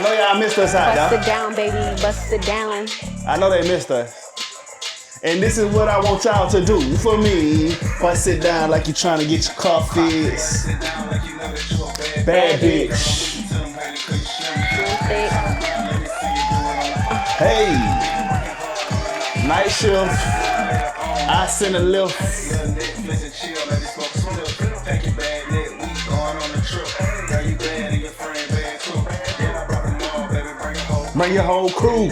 know y'all missed us out Bust there. it down, baby. Bust it down. I know they missed us. And this is what I want y'all to do for me. Bust it down like you trying to get your coffee. Bad bitch. Hey. Night shift. I send a lift. Bring your whole crew.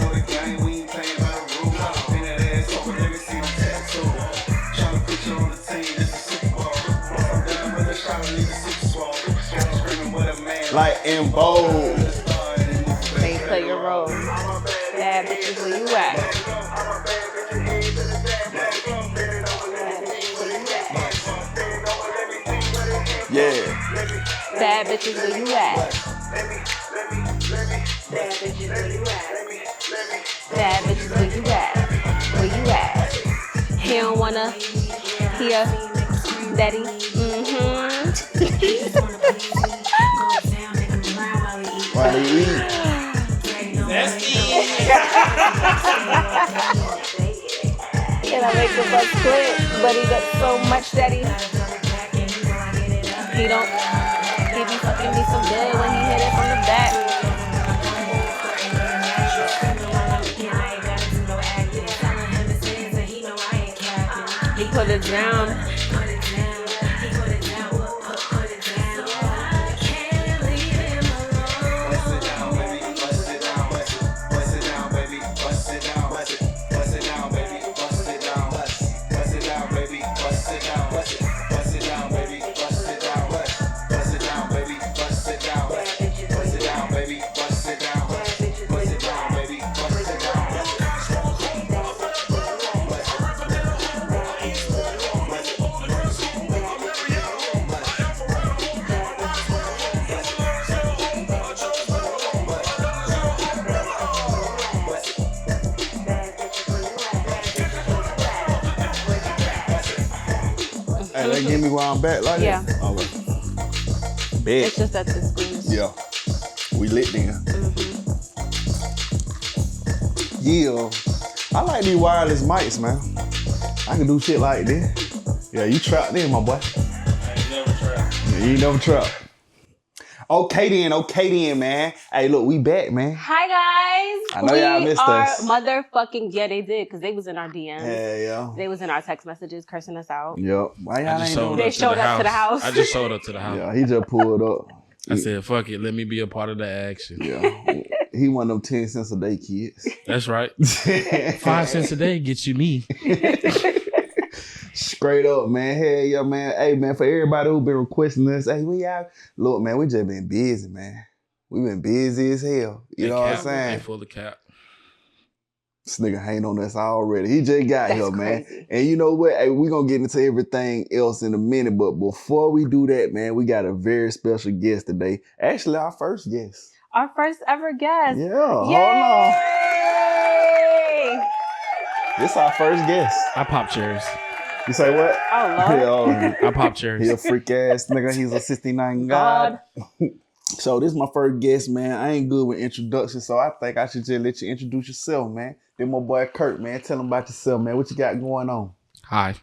Like in bold. They play your role. Bad bitches, where you at? Yeah. Bad bitches, where you at? Bad bitches, where you at? Where you at? He don't wanna hear daddy. While they eat. And I make the bus quit, but he got so much daddy. He be fucking me so good when he hit it from the back. He put it down. Hey, they give me while I'm back like Yeah. that? All right. Bet. It's just that the screens. Yeah. We lit then. Yeah. I like these wireless mics, man. I can do shit like this. Yeah, you trapped in, my boy. I ain't never tried. Yeah, you ain't never trapped. Okay then, man. Hey, look, we back, man. Hi guys. I know y'all missed us. Motherfucking they did because they was in our DMs. Yeah. They was in our text messages cursing us out. Yep. Why y'all ain't doing They that? showed up to the house. I just showed up to the house. Yeah, he just pulled up. I said, fuck it, let me be a part of the action. Yeah. He one of them 10 cents a day kids. That's right. 5 cents a day gets you me. Straight up, man. Hell yeah, man. Hey, man, for everybody who been requesting us, hey, we out. Look, man, we just been busy, man. We been busy as hell. You know what I'm saying? They full of cap. This nigga hang on us already. He just got That's here, man. crazy. And you know what? Hey, we gonna get into everything else in a minute. But before we do that, man, we got a very special guest today. Actually, our first guest. Our first ever guest. Yeah, Yay! hold on. This our first guest. I pop cherries. You say what? Oh, Lord. Yeah, I pop cherries. he a freak ass nigga. He's a 69 god. So this is my first guest, man. I ain't good with introductions, so I think I should just let you introduce yourself, man. Then my boy Kurt, man. Tell him about yourself, man. What you got going on? Hi.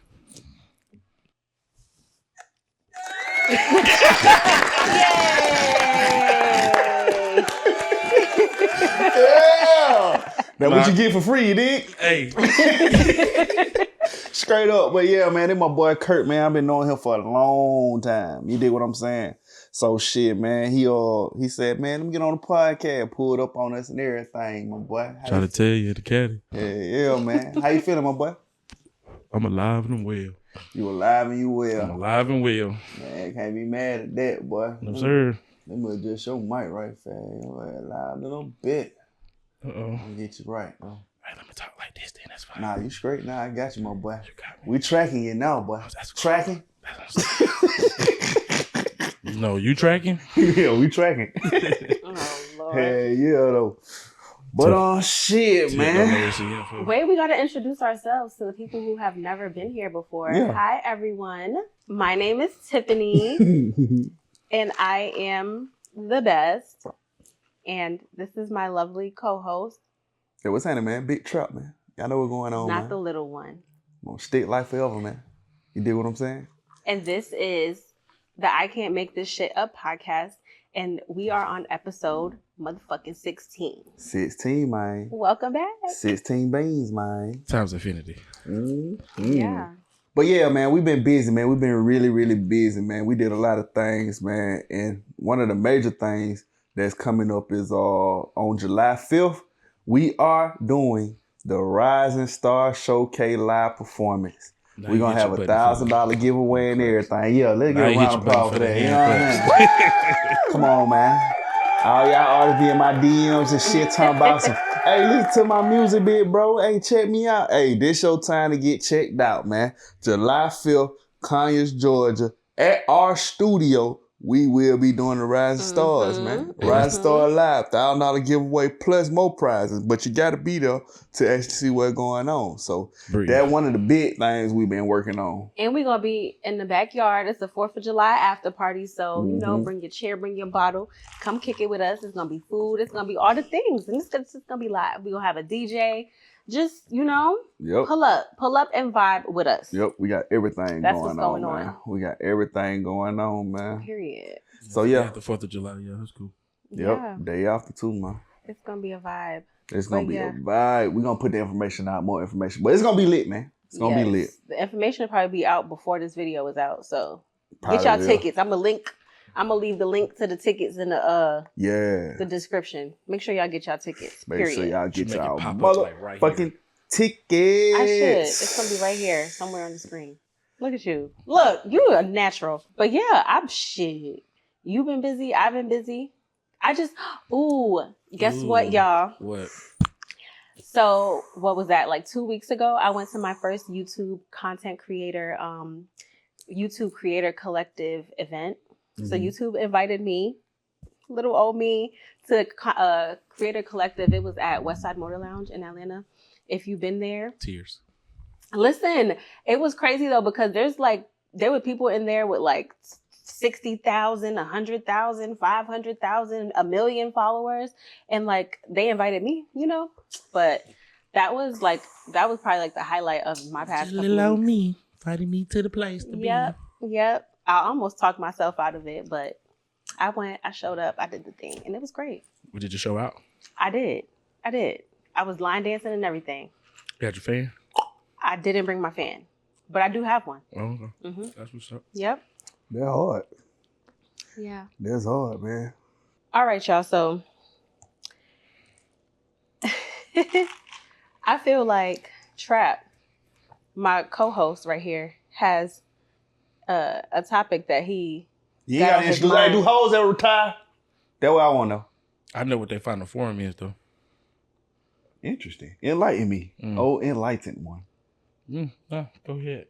Yeah. Now what you get for free, you dig? Hey. Straight up. But yeah, man, this my boy Kurt, man. I've been knowing him for a long time. You dig what I'm saying? So shit, man. He said, man, let me get on the podcast. Pulled up on us and everything, my boy. Trying to tell you the caddy. Yeah, man. How you feeling, my boy? I'm alive and well. You alive and you I'm well. alive and well. Man, can't be mad at that, boy. No, sir. Let me adjust your mic right fast. Alive a little bit. Uh-oh. I'll get you right, bro. Hey, let me talk like this then. That's fine. Nah, you straight now. I got you, my boy. You got me. We tracking you now, boy. That's cool. Tracking? No, you tracking? Yeah, we tracking. Oh, Lord. Hell yeah, though. But shit, man. Wait, we got to introduce ourselves to the people who have never been here before. Yeah. Hi, everyone. My name is Tiffany, and I am the best. And this is my lovely co-host, Hey, what's happening, man? Big Trap, man. Y'all know what's going on, not man. the little one. I'm gonna stick life forever, man. You dig what I'm saying? And this is the I Can't Make This Shit Up podcast. And we are on episode motherfucking 16. 16, man. Welcome back. 16 beans, man. Times infinity. Yeah. But yeah, man, we've been busy, man. We've been really, really busy, man. We did a lot of things, man. And one of the major things that's coming up is on July 5th, we are doing the Rising Star Showcase live performance. Now We're you going to get have your $1,000 giveaway and everything. Yeah, let's Now get a you round get of your applause button for that. the You know what I mean? Come on, man. All y'all artists be in my DMs and shit talking about some, hey, listen to my music bit, bro. Hey, check me out. Hey, this your time to get checked out, man. July 5th, Conyers, Georgia. At our studio, we will be doing the Rising Stars, man. Rising Star Live, $1,000 giveaway plus more prizes. But you got to be there to actually see what's going on. So that's one of the big things we've been working on. And we're going to be in the backyard. It's the 4th of July after party. So, you know, bring your chair, bring your bottle. Come kick it with us. It's going to be food. It's going to be all the things. And it's going to be live. We're going to have a DJ. Just, you know, pull up and vibe with us. Yep, we got everything That's going what's going on, man. We got everything going on, man. Period. So yeah. The 4th of July, yeah, that's cool. Yep, Yeah. day after too, man. It's going to be a vibe. It's going to be a vibe. We're going to put the information out, more information. But it's going to be lit, man. It's going to be lit. The information will probably be out before this video is out. So get y'all tickets. I'm going to leave the link to the tickets in the description. Make sure y'all get y'all tickets. Make sure y'all get y'all motherfucking tickets. I should. It's going to be right here, somewhere on the screen. Look at you. Look, you are natural. But yeah, I'm shit. You've been busy. I've been busy. Guess what, y'all? What? So what was that? Like 2 weeks ago, I went to my first YouTube content creator, YouTube Creator Collective event. So YouTube invited me, little old me, to Creator Collective. It was at Westside Motor Lounge in Atlanta. If you've been there. Tears. Listen, it was crazy though, because there were people in there with like 60,000, 100,000, 500,000, 1 million followers. And like, they invited me, you know, but that was probably like the highlight of my past couple Little old weeks. me, inviting me to the place to be. Yep. I almost talked myself out of it, but I went, I showed up, I did the thing, and it was great. What did you show out? I did. I was line dancing and everything. You had your fan? I didn't bring my fan, but I do have one. Oh, okay. That's what's up. Yep. They're hard. Yeah. That's hard, man. All right, y'all. So I feel like Trap, my co-host right here, has a topic that he. You ain't gotta introduce. I do hoes that retire. That's what I want to know. I know what they final form is though. Interesting. Enlighten me. Oh, enlightened one. No, go ahead.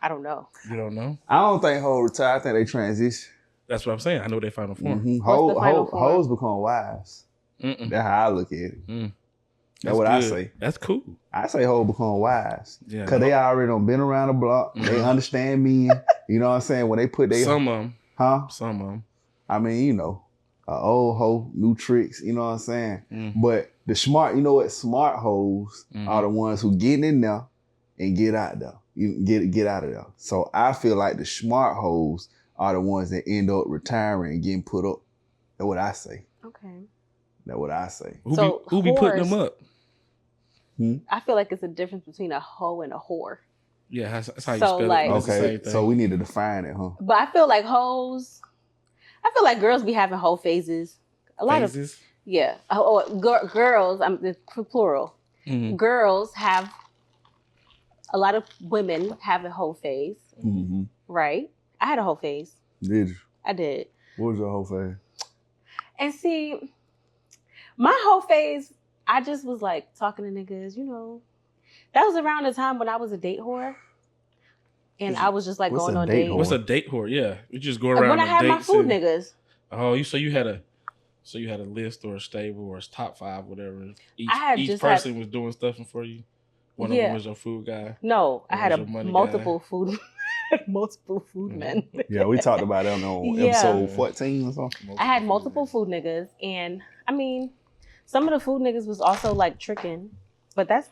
I don't know. You don't know? I don't think hoes retire. I think they transition. That's what I'm saying. I know they final form. What's the final form? Hoes become wives. That's how I look at it. That's what I say. That's cool. I say hoes become wives. Yeah. Because they already done been around the block. They understand me. You know what I'm saying? When they put their... Some of them. Huh? Some of them. I mean, you know, old hoe, new tricks. You know what I'm saying? But the smart, you know what? Smart hoes are the ones who get in there and get out there. You get out of there. So I feel like the smart hoes are the ones that end up retiring and getting put up. That's what I say. Okay. That's what I say. Who be putting them up? I feel like it's a difference between a hoe and a whore. Yeah, that's how you So, spell like- it. It's the same Okay, thing. so we need to define it, huh? But I feel like hoes. I feel like girls be having hoe phases. A lot of Phases? girls. It's plural. Girls have. A lot of women have a hoe phase, right? I had a hoe phase. Did you? I did. What was your whole phase? And see, my whole phase, I just was like talking to niggas, you know. That was around the time when I was a date whore. And I was just like What's going a on date dates. whore? What's a date whore? Yeah, you just go around When I on had my dates food and- niggas. Oh, you had a list or a stable or a top 5, whatever. Each had- person was doing stuff for you. One of them was your food guy. No, I Or had was a your money multiple food. had multiple food men. Yeah, we talked about it on Yeah. episode 14 or something. I had multiple food niggas, and I mean, some of the food niggas was also like tricking, but that's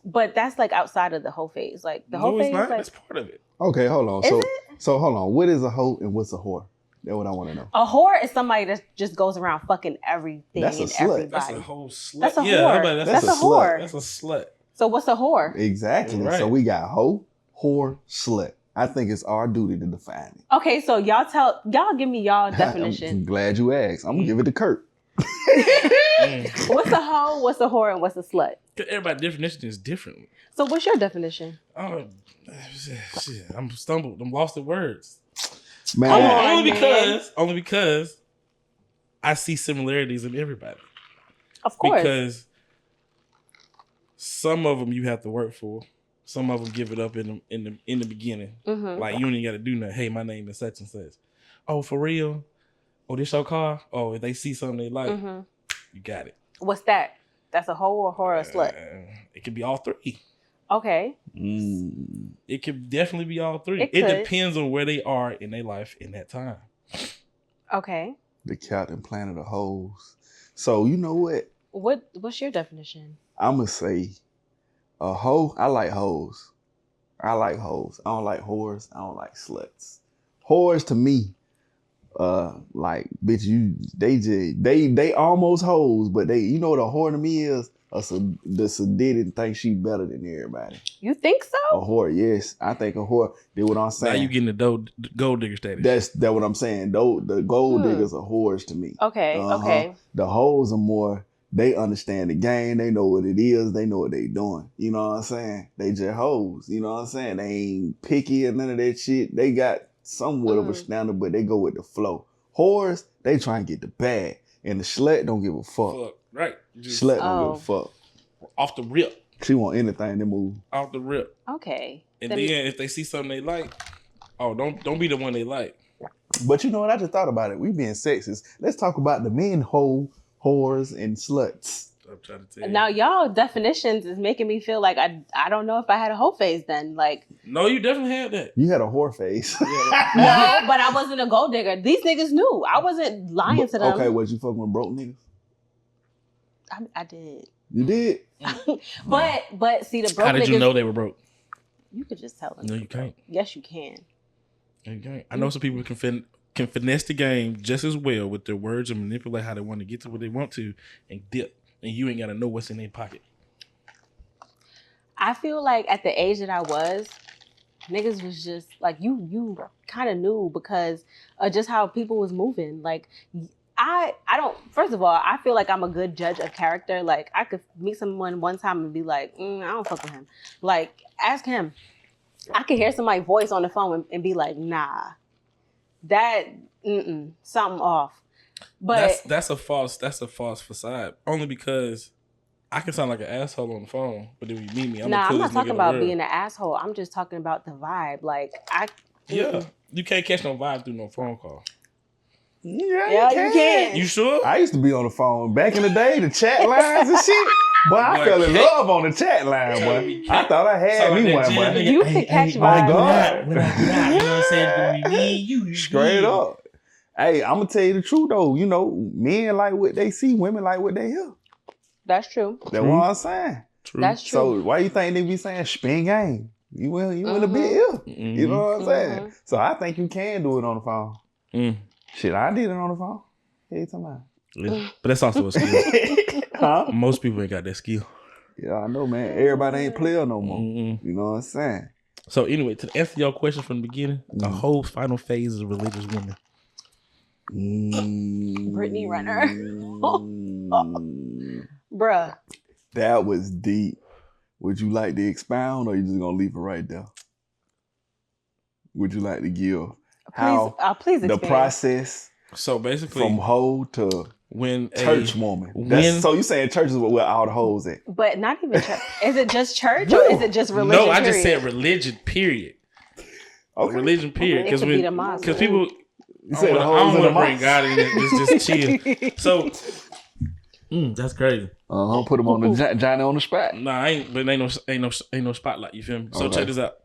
but that's like outside of the whole phase. Like the whole No, it's phase, not. like That's part of it. Okay, hold on. Is So hold on. What is a hoe and what's a whore? That's what I want to know. a whore is somebody that just goes around fucking everything That's a and slut. everybody. That's a whole slut. That's a yeah, whore. but That's a slut. whore. That's a slut. So what's a whore? Exactly. Right. So we got hoe, whore, slut. I think it's our duty to define it. Okay, so y'all give me y'all I'm definition. glad you asked. I'm gonna give it to Kurt. What's a hoe? What's a whore? And what's a slut? Everybody's definition is different. So what's your definition? Oh, shit. I'm stumbled. I'm lost in words. Man, Come on. Only because I see similarities in everybody. Of course. Because some of them you have to work for. Some of them give it up in the beginning. Mm-hmm. Like you ain't got to do nothing. Hey, my name is such and such. Oh, for real? Oh, this your car? Oh, if they see something they like, Mm-hmm. you got it. What's that? That's a hoe or whore or slut? It could be all three. Okay. It could definitely be all three. It It could. depends on where they are in their life in that time. Okay. the Captain Planet of hoes. So you know what? What's your definition? I'm gonna say a hoe. I like hoes. I like hoes. I don't like whores. I don't like sluts. Whores to me, like bitch, they almost hoes, but they, you know what a whore to me is? The sedated think she better than everybody. You think so? A whore, yes. I think a whore. Did what I'm Now saying. you getting the gold digger status. That's what I'm saying. The gold diggers are whores to me. Okay. Okay. The hoes are more. They understand the game. They know what it is. They know what they doing. You know what I'm saying? They just hoes. You know what I'm saying? They ain't picky or none of that shit. They got somewhat of a standard, but they go with the flow. Whores, they try and get the bag. And the slut don't give a fuck. Right. Just Slut don't give a fuck. off the rip. She want anything to move. Off the rip. Okay. And then if they see something they like, oh, don't be the one they like. But you know what? I just thought about it. We being sexist. Let's talk about the men whores and sluts. I'm trying to tell you. Now y'all definitions is making me feel like I don't know if I had a whole phase then. Like No, you definitely had that. You had a whore face. no, but I wasn't a gold digger. These niggas knew. I wasn't lying to them. Okay, was you fucking with broke niggas? I did. You did? But see the broke How did niggas, you know they were broke? You could just tell them. No, you can't. Yes, you can. No, you can't. I know some people can finesse the game just as well with their words and manipulate how they want to get to what they want to and dip. And you ain't got to know what's in their pocket. I feel like at the age that I was, niggas was just like you kind of knew because of just how people was moving. Like I don't. First of all, I feel like I'm a good judge of character. Like I could meet someone one time and be like, I don't fuck with him. Like ask him. I could hear somebody's voice on the phone and be like, nah, that something off. But that's a false facade. Only because I can sound like an asshole on the phone, but if you meet me, I'm I'm the not coolest talking nigga about in the being world. an asshole. I'm just talking about the vibe. Like Yeah, you can't catch no vibe through no phone call. Yeah, you can. You sure? I used to be on the phone back in the day, the chat lines and shit. Boy, I Boy, fell in can't- love on the chat line, boy. I thought I had Sound me like one, that boy. Jim You can catch my vibes. God. When I get out, you know what I'm saying? It's gonna be me and you. Straight up. Hey, I'm gonna tell you the truth though. You know, men like what they see, women like what they hear. That's true. That's what I'm saying. True. That's true. So why you think they be saying spin game? You in a bit ill. You know what I'm saying? So I think you can do it on the phone. Mm. Shit, I did it on the phone. Every time. Yeah. But that's also a skill. Huh? Most people ain't got that skill. Yeah, I know, man. Everybody ain't player no more. Mm-mm. You know what I'm saying? So anyway, to answer your question from the beginning, the whole final phase is a religious woman. Brittany Renner. Bruh. That was deep. Would you like to expound or you just gonna leave it right there? Would you like to give how Please the expand. process So basically, from hoe to when church woman? So you saying church is where all the hoes at? But not even church. Is it just church or is it just religion? No, I just period? said religion. Period. Okay. Religion. Period. It Because could be the mosque. people. You I said the don't hoes in want the to bring mosque. God in it. It's just chill. So, that's crazy. Put them on the Johnny on the spot. Nah, I ain't. But ain't no spotlight. You feel me? So Okay. check this out.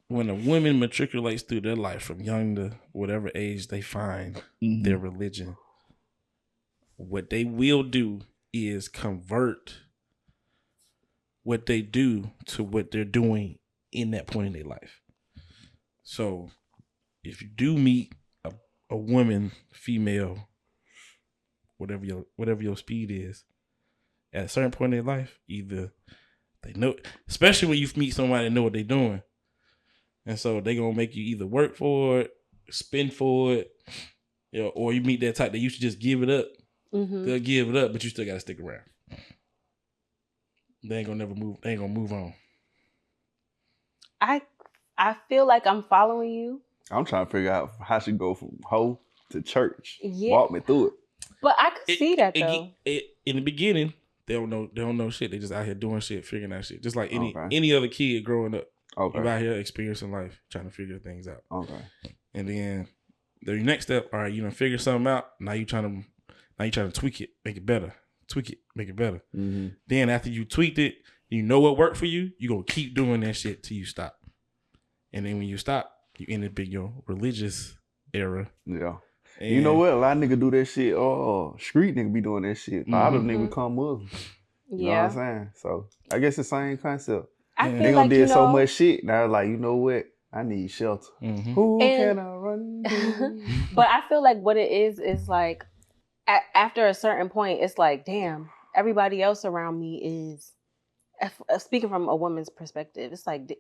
when a woman matriculates through their life from young to whatever age they find their religion, what they will do is convert what they do to what they're doing in that point in their life. So if you do meet a woman, female, whatever your speed is, at a certain point in their life, either they know, especially when you meet somebody that know what they're doing, and so they gonna make you either work for it, spend for it, or you meet that type that you should just give it up. They'll give it up, but you still gotta stick around. They ain't gonna never move. They ain't gonna move on. I feel like I'm following you. I'm trying to figure out how she go from hoe to church. Yeah. Walk me through it. But I could see that though. In the beginning, they don't know shit. They just out here doing shit, figuring out shit. Just like any other kid growing up. Okay. You out here experiencing life, trying to figure things out. Okay. And then the next step, all right, you done figure something out. Now you trying to tweak it, make it better. Tweak it, make it better. Then after you tweaked it, you know what worked for you, you gonna keep doing that shit till you stop. And then when you stop, you end up in your religious era. Yeah. And you know what? A lot of niggas do that shit. Oh, street niggas be doing that shit. A lot of them niggas become Muslims. You know what I'm saying? So I guess the same concept. I They feel gonna like, did so much shit. Now like, you know what? I need shelter. Who can I run to? But I feel like what it is like after a certain point, it's like, damn, everybody else around me is, speaking from a woman's perspective, it's like,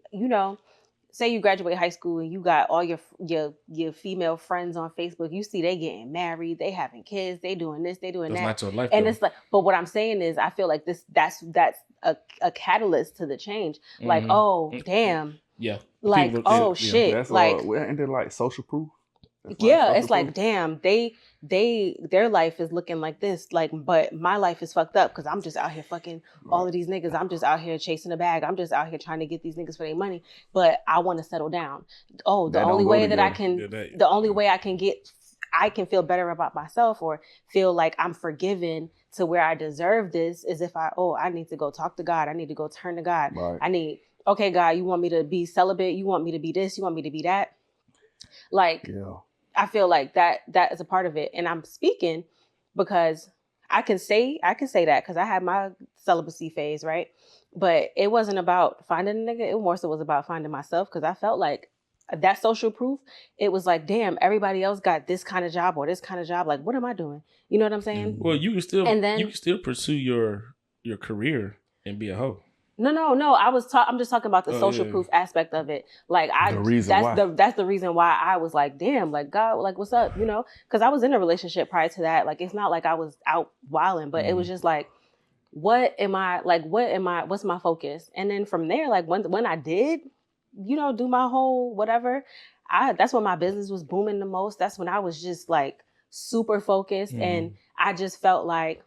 say you graduate high school and you got all your female friends on Facebook. You see they getting married, they having kids, they doing this, they doing that. That's not your life, and though. it's like, but what I'm saying is, I feel like that's a catalyst to the change. Like, oh damn, yeah, like people, shit, That's like, ain't it like social proof? It's like, damn, their life is looking like this, like, but my life is fucked up because I'm just out here fucking all of these niggas. I'm just out here chasing a bag. I'm just out here trying to get these niggas for their money, but I want to settle down. Oh, the only way that I can, the only way I can feel better about myself or feel like I'm forgiven to where I deserve this is if I need to go talk to God. I need to go turn to God. Right. Okay, God, you want me to be celibate? You want me to be this? You want me to be that? Like, I feel like that is a part of it. And I'm speaking because I can say that because I had my celibacy phase, right? But it wasn't about finding a nigga. It more so was about finding myself because I felt like that social proof, it was like, damn, everybody else got this kind of job or this kind of job. Like, what am I doing? You know what I'm saying? Well, you can still pursue your career and be a hoe. No. I'm just talking about the social proof aspect of it. Like that's the reason why I was like, damn, like God, like what's up, Because I was in a relationship prior to that. Like it's not like I was out wilding, but it was just like, what's my focus? And then from there, like when I did, do my whole whatever, that's when my business was booming the most. That's when I was just like super focused, and I just felt like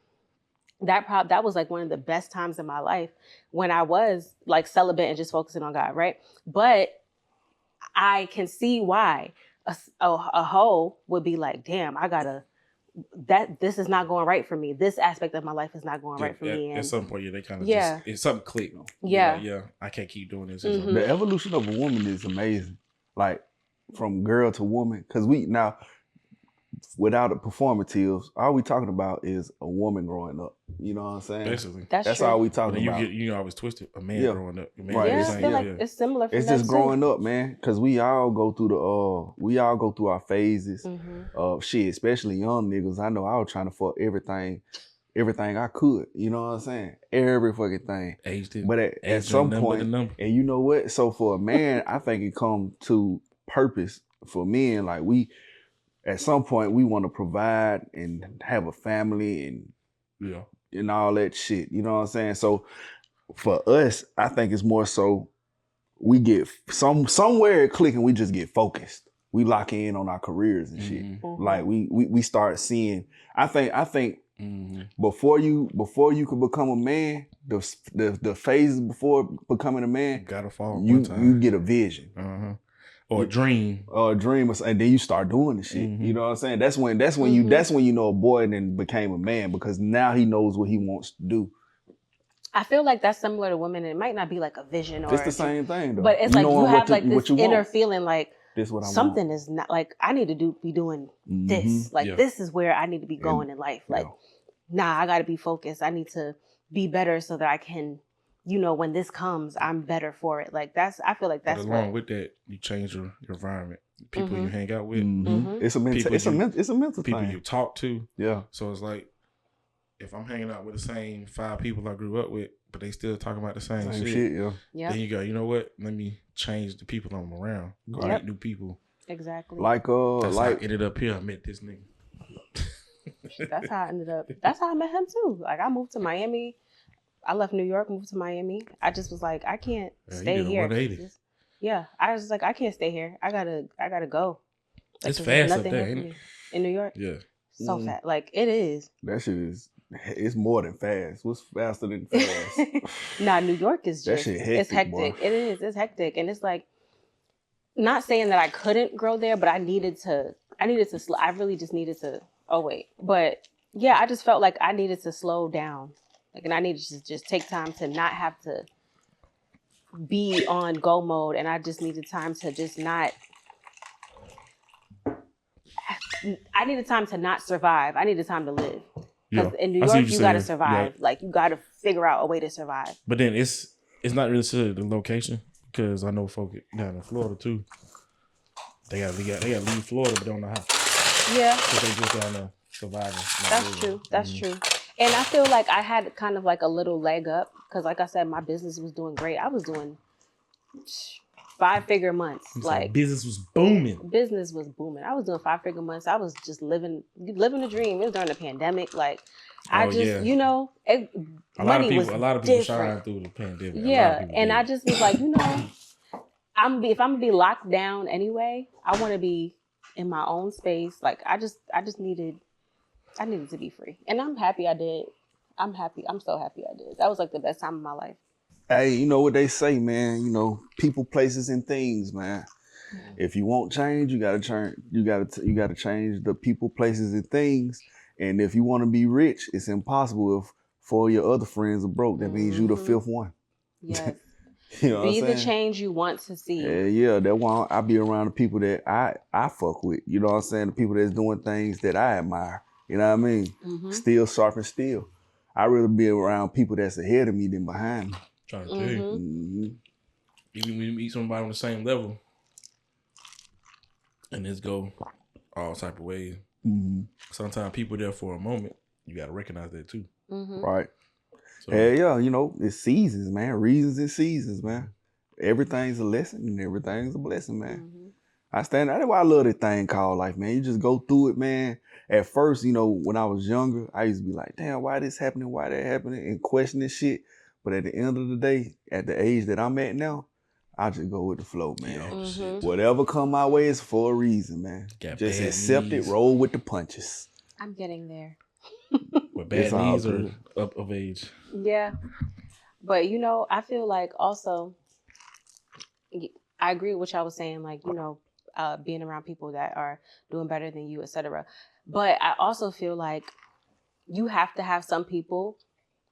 that was like one of the best times in my life when I was like celibate and just focusing on God, right? But I can see why a hoe would be like, damn, this is not going right for me. This aspect of my life is not going right for me. And at some point, they kind of just, it's something click. Yeah. I can't keep doing this. The evolution of a woman is amazing. Like from girl to woman, because now, without the performatives, all we talking about is a woman growing up. You know what I'm saying? Basically. That's all we talking about. You always twist it. A man growing up. Right. I feel like it's similar. It's just growing up, man. Because we all go through our phases of shit, especially young niggas. I know I was trying to fuck everything I could. You know what I'm saying? Every fucking thing. But at some point, and you know what? So for a man, I think it comes to purpose for men. Like at some point, we want to provide and have a family and all that shit. You know what I'm saying? So for us, I think it's more so we get somewhere clicking. We just get focused. We lock in on our careers and shit. Like we start seeing. I think before you could become a man, the phases before becoming a man, gotta fall. You get a vision. Or a dream. And then you start doing the shit. You know what I'm saying? That's when you know a boy then became a man, because now he knows what he wants to do. I feel like that's similar to women. It might not be like a vision or It's the same thing though. but it's like you have like this inner feeling like this what I something want. is not like I need to be doing this. Like this is where I need to be going in life. Like, nah, I gotta be focused. I need to be better so that I can, when this comes, I'm better for it. Like I feel like that's but along with that, you change your environment. People you hang out with. It's a mental people thing. you talk to. Yeah. So it's like if I'm hanging out with the same 5 people I grew up with, but they still talking about the same shit. Yeah. Then you go, you know what? Let me change the people I'm around. Go meet new people. Exactly. Like that's how I ended up here. I met this nigga. That's how I ended up. That's how I met him too. Like I moved to Miami. I left New York, moved to Miami. I just was like, I can't stay here. I was like, I can't stay here. I gotta go. Like, it's fast up there, ain't it? In New York. Yeah. So fast. Like it is. That shit is. It's more than fast. What's faster than fast? Nah, New York is just. That shit hectic, it's hectic. Boy. It is. It's hectic, and it's like. Not saying that I couldn't grow there, but I needed to. I really just needed to. Oh wait, but yeah, I just felt like I needed to slow down, like, and I needed to just take time to not have to be on go mode, and I just needed time to just not. I needed time to not survive. I needed time to live. Because in New York, you got to survive. Yeah. Like you got to figure out a way to survive. But then it's not really the location. Because I know folk down in Florida too. They gotta leave Florida, but don't know how. Yeah. Because they just down there surviving. That's true. That's true. And I feel like I had kind of like a little leg up because, like I said, my business was doing great. I was doing 5-figure months. Like business was booming. Business was booming. I was doing 5-figure months. I was just living the dream. It was during the pandemic. Like I just, money was a lot of people shine through the pandemic. Yeah, and I just was like, if I'm gonna be locked down anyway, I want to be in my own space. Like I needed to be free, and I'm happy I did. I'm happy. I'm so happy I did. That was like the best time of my life. Hey, you know what they say, man. People, places, and things, man. If you want change, you gotta change. You gotta change the people, places, and things. And if you want to be rich, it's impossible if 4 of your other friends are broke. That means you the 5th one. Yes. Be the change you want to see. Yeah. That's why I be around the people that I fuck with. You know what I'm saying? The people that's doing things that I admire. You know what I mean? Still sharp and still. I'd rather be around people that's ahead of me than behind me. Trying to tell you. Even when you meet somebody on the same level, and this go all type of ways. Sometimes people there for a moment. You got to recognize that too. Right. So, it's seasons, man. Reasons and seasons, man. Everything's a lesson and everything's a blessing, man. That's why I love this thing called life, man. You just go through it, man. At first, when I was younger, I used to be like, damn, why this happening? Why that happening? And questioning shit. But at the end of the day, at the age that I'm at now, I just go with the flow, man. Whatever come my way is for a reason, man. Just accept it, roll with the punches. I'm getting there. But bad knees are up of age. Yeah. But, I feel like also, I agree with what y'all was saying, like, being around people that are doing better than you, etc. But I also feel like you have to have some people,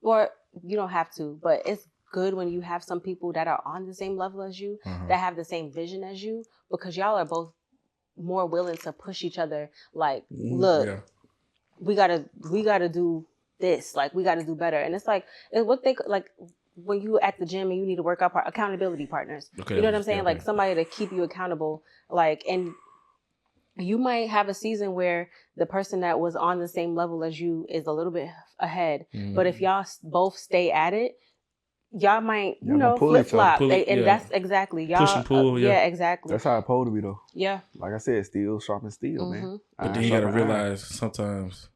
or you don't have to, but it's good when you have some people that are on the same level as you, that have the same vision as you, because y'all are both more willing to push each other. Like, look, we gotta do this. Like, we gotta do better. And it's like, when you at the gym and you need to work out accountability partners. Okay, you know what I'm saying? Yeah, like somebody to keep you accountable. Like, and you might have a season where the person that was on the same level as you is a little bit ahead. But if y'all both stay at it, y'all might, flip flop. And that's exactly y'all. Push and pull. Yeah, exactly. That's how it's supposed to be, though. Yeah. Like I said, steel sharpen steel, man. But then you gotta realize sometimes,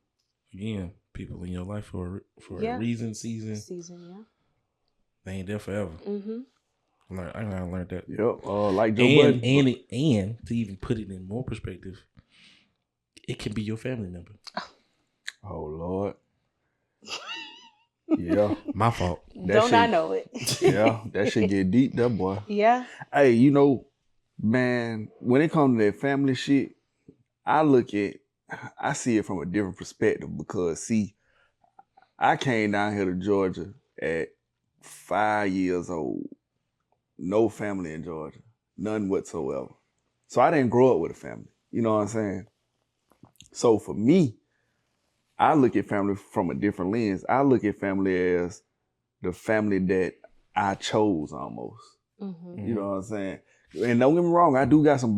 again, people in your life for a reason, season, they ain't there forever. I learned that. Yep. Like Joe Budden. And to even put it in more perspective, it can be your family member. Oh Lord. Yeah. My fault. I know it? Yeah, that shit get deep, that boy. Yeah. Hey, man, when it comes to that family shit, I see it from a different perspective because, see, I came down here to Georgia at 5 years old. No family in Georgia. None whatsoever. So I didn't grow up with a family. You know what I'm saying? So for me, I look at family from a different lens. I look at family as the family that I chose almost. Mm-hmm. You know what I'm saying? And don't get me wrong, I do got some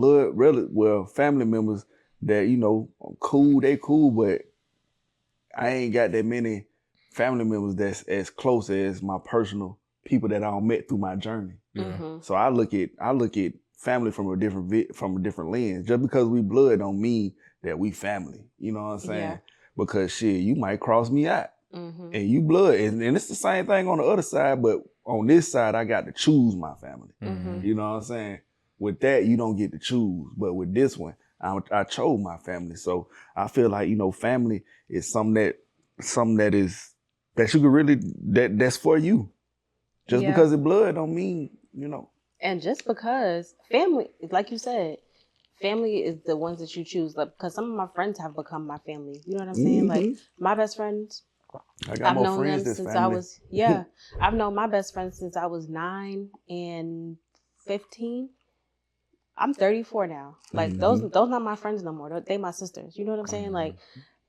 family members that, you know, cool, they cool, but I ain't got that many family members that's as close as my personal people that I met through my journey. Mm-hmm. So I look at family from a different lens. Just because we blood don't mean that we family. You know what I'm saying? Yeah. Because shit, you might cross me out. Mm-hmm. And you blood. And it's the same thing on the other side, but on this side, I got to choose my family. Mm-hmm. You know what I'm saying? With that, you don't get to choose. But with this one, I chose my family. So I feel like, you know, family is something that you could really, that's for you. Just because it's blood don't mean, you know. And just because family, like you said, family is the ones that you choose. Like, because some of my friends have become my family. You know what I'm saying? Like my best friends, I've known them since I've known my best friends since I was 9 and 15. I'm 34 now. Like those not my friends no more. They my sisters. You know what I'm saying? Like,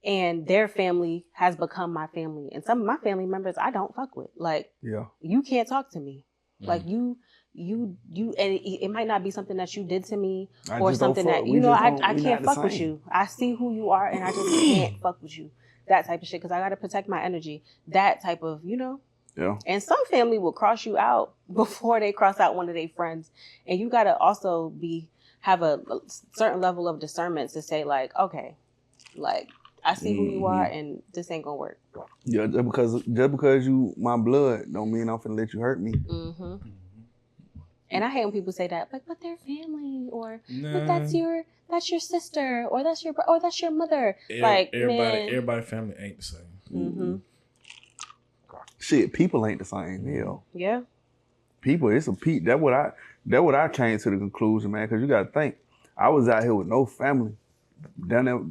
and their family has become my family. And some of my family members I don't fuck with. Like, you can't talk to me. Like you, and it might not be something that you did to me or something that, you know, I can't fuck with you. I see who you are and I just can't fuck with you. That type of shit. Because I got to protect my energy. That type of, you know. Yeah. And some family will cross you out before they cross out one of their friends. And you got to also have a certain level of discernment to say like, okay, like, I see who you are and this ain't gonna work. Yeah, just because you my blood don't mean I'm finna let you hurt me. Mm-hmm. And I hate when people say that, like, but they're family, or but that's your sister, or that's your mother. Everybody family ain't the same. Mm-hmm. Shit, people ain't the same. Hell. Yeah. People, it's a peak. That's what I came to the conclusion, man. Because you got to think, I was out here with no family, down there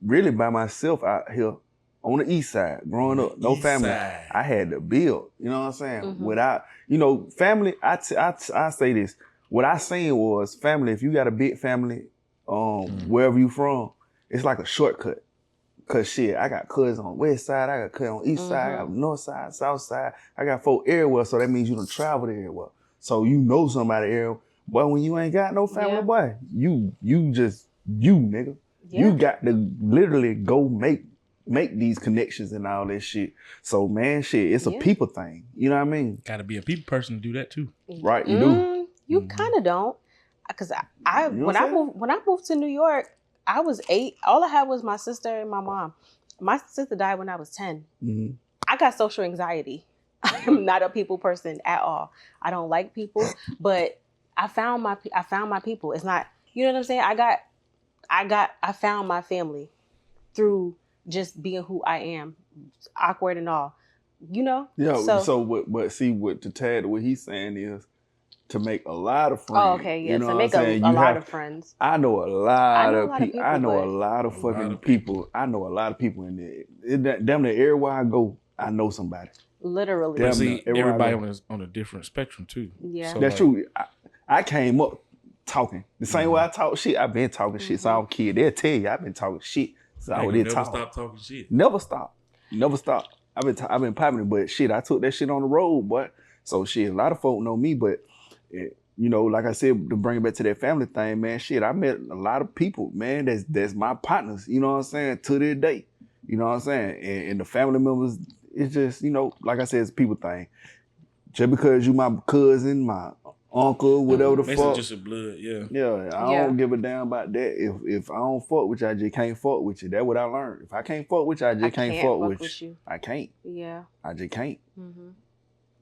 really by myself out here on the east side, growing up, no family. I had to build. You know what I'm saying? Mm-hmm. Without, you know, family. I say this. What I seen was family. If you got a big family, wherever you from, it's like a shortcut. Cause shit, I got cousins on the west side, I got cousins on the east side, I got north side, south side. I got folk everywhere, so that means you done traveled everywhere. So you know somebody everywhere. But when you ain't got no family, boy, you just nigga. Yeah. You got to literally go make these connections and all that shit. So man, shit, it's a people thing. You know what I mean? Got to be a people person to do that too. Right, you do. You kind of don't, because when I moved to New York, I was 8. All I had was my sister and my mom. My sister died when I was 10. Mm-hmm. I got social anxiety. I am not a people person at all. I don't like people, but I found my people. It's not, you know what I'm saying? I found my family through just being who I am, awkward and all, you know? Yeah. But see, what he's saying is, to make a lot of friends. Oh, okay, yeah. You know to make a lot of friends. I know a lot of people. I know a lot of fucking people. I know a lot of people in there. Damn near everywhere I go, I know somebody. Literally. But see, everybody on a different spectrum too. Yeah. So that's true. I came up talking. The same way I talk shit, I've been talking shit since I was a kid. They'll tell you I've been talking shit since I was never stop talking shit. Never stop. I've been popping it, but shit, I took that shit on the road, boy. So shit, a lot of folk know me, but you know, like I said, to bring it back to that family thing, man, shit, I met a lot of people, man, that's my partners, you know what I'm saying, to this day. You know what I'm saying? And the family members, it's just, you know, like I said, it's a people thing. Just because you my cousin, my uncle, whatever the fuck. Just a blood, yeah. Yeah, I don't give a damn about that. If I don't fuck with you, I just can't fuck with you. That's what I learned. If I can't fuck with you, I just can't fuck with you. I can't. Yeah. I just can't. Mm-hmm.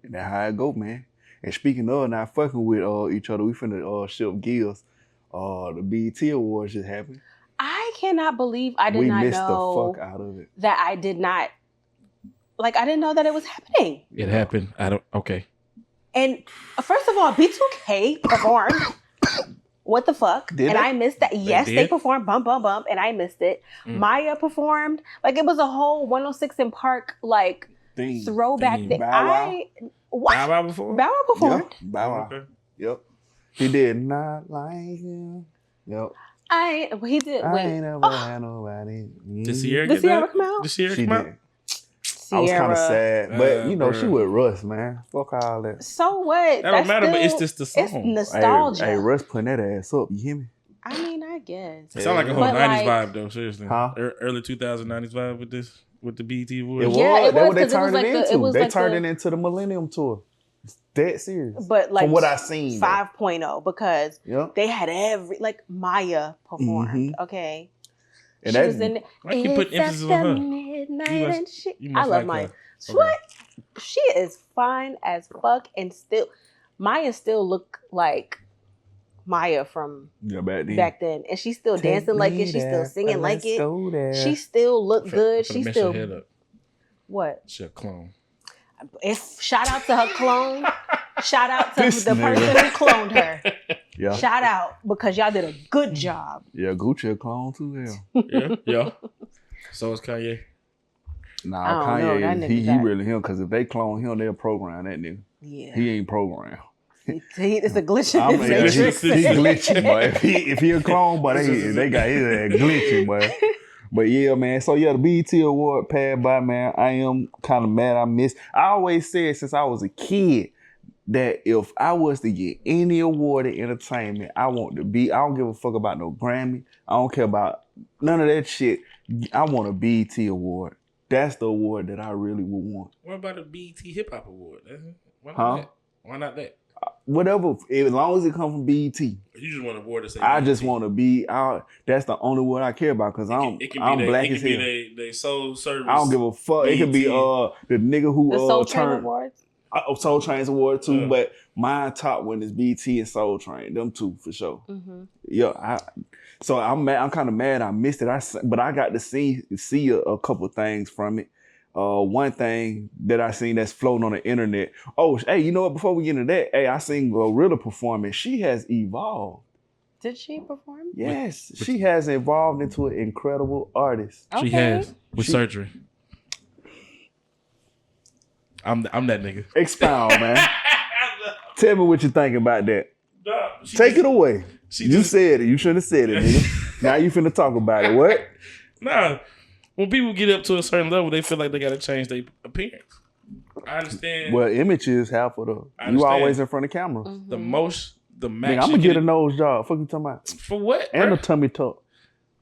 And that's how it go, man. And speaking of not fucking with each other, we finna shift gears. The BET Awards just happened. I cannot believe I did not know. We missed the fuck out of it. That I did not, I didn't know that it was happening. It happened. Okay. And first of all, B2K performed. What the fuck? I missed that. Yes, they performed Bump Bump Bump, and I missed it. Maya performed. It was a whole 106 in Park, throwback thing. What? Bow Wow before? Bow Wow performed. Yep. Bow Wow. Okay. Yep. He did not like him. Yep. He did. I Wait. ain't never had nobody. Did Sierra Did get Sierra that? come out? Did Sierra She come out? did. I was kind of sad, but you know, she bruh. with Russ, man. Fuck all that. So what? That don't matter, but it's just the song. It's nostalgia. Hey, Russ putting that ass up. You hear me? I mean, I guess. It sound like a whole But 90s like- vibe though, seriously. Huh? Early 2090s vibe with the BET Awards. It was. Yeah, it That's was, what they 'cause it was turned like it the- into. it was They like turned the- it into the Millennium Tour. It's that serious. But like from what I seen, 5.0 because Yep. they had Maya performed. Okay. And She that, was in Why you keep putting emphasis on her? midnight You must- and she, you I must love like Maya. her. Okay. What? She is fine as fuck and still Maya still look like Maya from yeah, back then. And she's still dancing like it. She's still singing like it. She still look good. Finna She mess still your head up. what? She a clone. If shout out to her clone. Shout out to This the nigga. person who cloned her. Yeah, Shout out because y'all did a good job. yeah, Gucci a clone too. Hell, Yeah. So is Kanye. nah, I don't know, that Kanye, nigga he got- really him because if they clone him, they'll program that nigga. Yeah. He ain't programmed. It's a glitch in I his mean, matrix. he glitchy, boy. If he a clone, boy, they got his ass glitchy, boy. But yeah, man. So yeah, the BET Award passed by, man. I am kind of mad I missed. I always said since I was a kid that if I was to get any award in entertainment, I want to be. I don't give a fuck about no Grammy. I don't care about none of that shit. I want a BET Award. That's the award that I really would want. What about a BET Hip Hop Award? Why not Huh? that? Why not that? Whatever, as long as it comes from BET. You just want an award to say I BET. just want to be out. That's the only one I care about because I'm black as hell. They soul service. I don't give a fuck. It could be BET. the nigga who The Soul Train turned Awards. Soul Train's award too, Yeah. but my top one is BT and Soul Train. Them two for sure. Mm-hmm. Yeah, so I'm mad. I'm kind of mad I missed it. But I got to see a couple things from it. One thing that I seen that's floating on the internet. Oh, hey, you know what? Before we get into that, hey, I seen Glorilla performing. She has evolved. Did she perform? Yes, she has evolved into an incredible artist. She Okay. has with surgery. I'm that nigga. Expound, man. Tell me what you think about that. She Take just- it away. she You just- said it. You shouldn't have said it, nigga. Now you finna talk about it. What? Nah, when people get up to a certain level, they feel like they got to change their appearance. I understand. Well, image is half of the. You understand. always in front of camera. Mm-hmm. the max. Nigga, I'm you gonna get a can- nose job. Fuck you talking about? for what? And bro? a tummy tuck.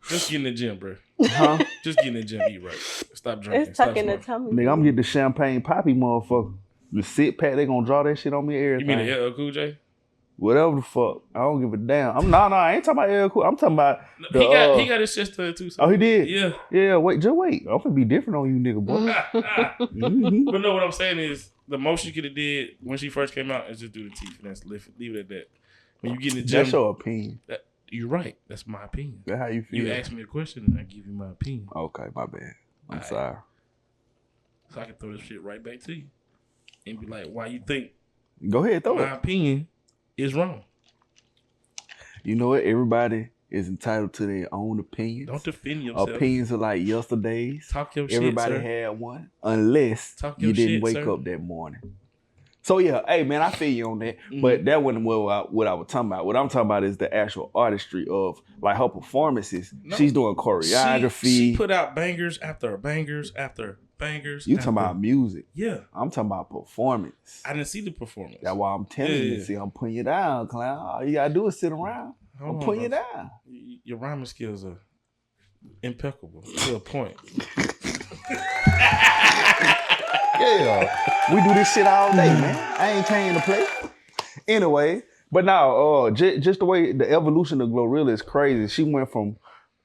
Just get in the gym, bro. Huh? Just get in the gym. Eat right. Stop drinking. It's Stop tucking the smoking. tummy. Nigga, I'm gonna get the champagne poppy motherfucker. The sit pack, they gonna draw that shit on me You everything. mean the LL Cool J? Whatever the fuck. I don't give a damn. I ain't talking about LL Cool. I'm talking about the, He got his sister too. So. Oh, he did? Yeah. Yeah, wait, just wait. I'm gonna be different on you, nigga, boy. Mhm. But no, what I'm saying is the most you could have did when she first came out is just do the teeth, and that's leave it at that. When you get in the gym, That's your opinion. you're right. That's my opinion. That's how you feel. You asked me a question, and I give you my opinion, Okay, my bad. I'm Alright. sorry. so I can throw this shit right back to you and be like, "Why you think Go ahead, throw my it. opinion is wrong?" You know what? Everybody is entitled to their own opinions. Don't defend yourself. Opinions are like yesterday's. Talk your Everybody shit, sir. had one, unless Talk you your didn't shit, wake sir. up that morning. So yeah, hey man, I feel you on that. Mm-hmm. But that wasn't what I was talking about. What I'm talking about is the actual artistry of like her performances. No. She's doing choreography. She put out bangers after bangers after bangers. You talking about music? Yeah, I'm talking about performance. I didn't see the performance. That's why I'm telling you. Yeah. See, I'm putting you down, clown. All you gotta do is sit around. Hold I'm on, putting you bro. down. Your rhyming skills are impeccable to a point. Yeah, we do this shit all day, man. I ain't came to play. Anyway, but now, just the way the evolution of Glorilla is crazy. She went from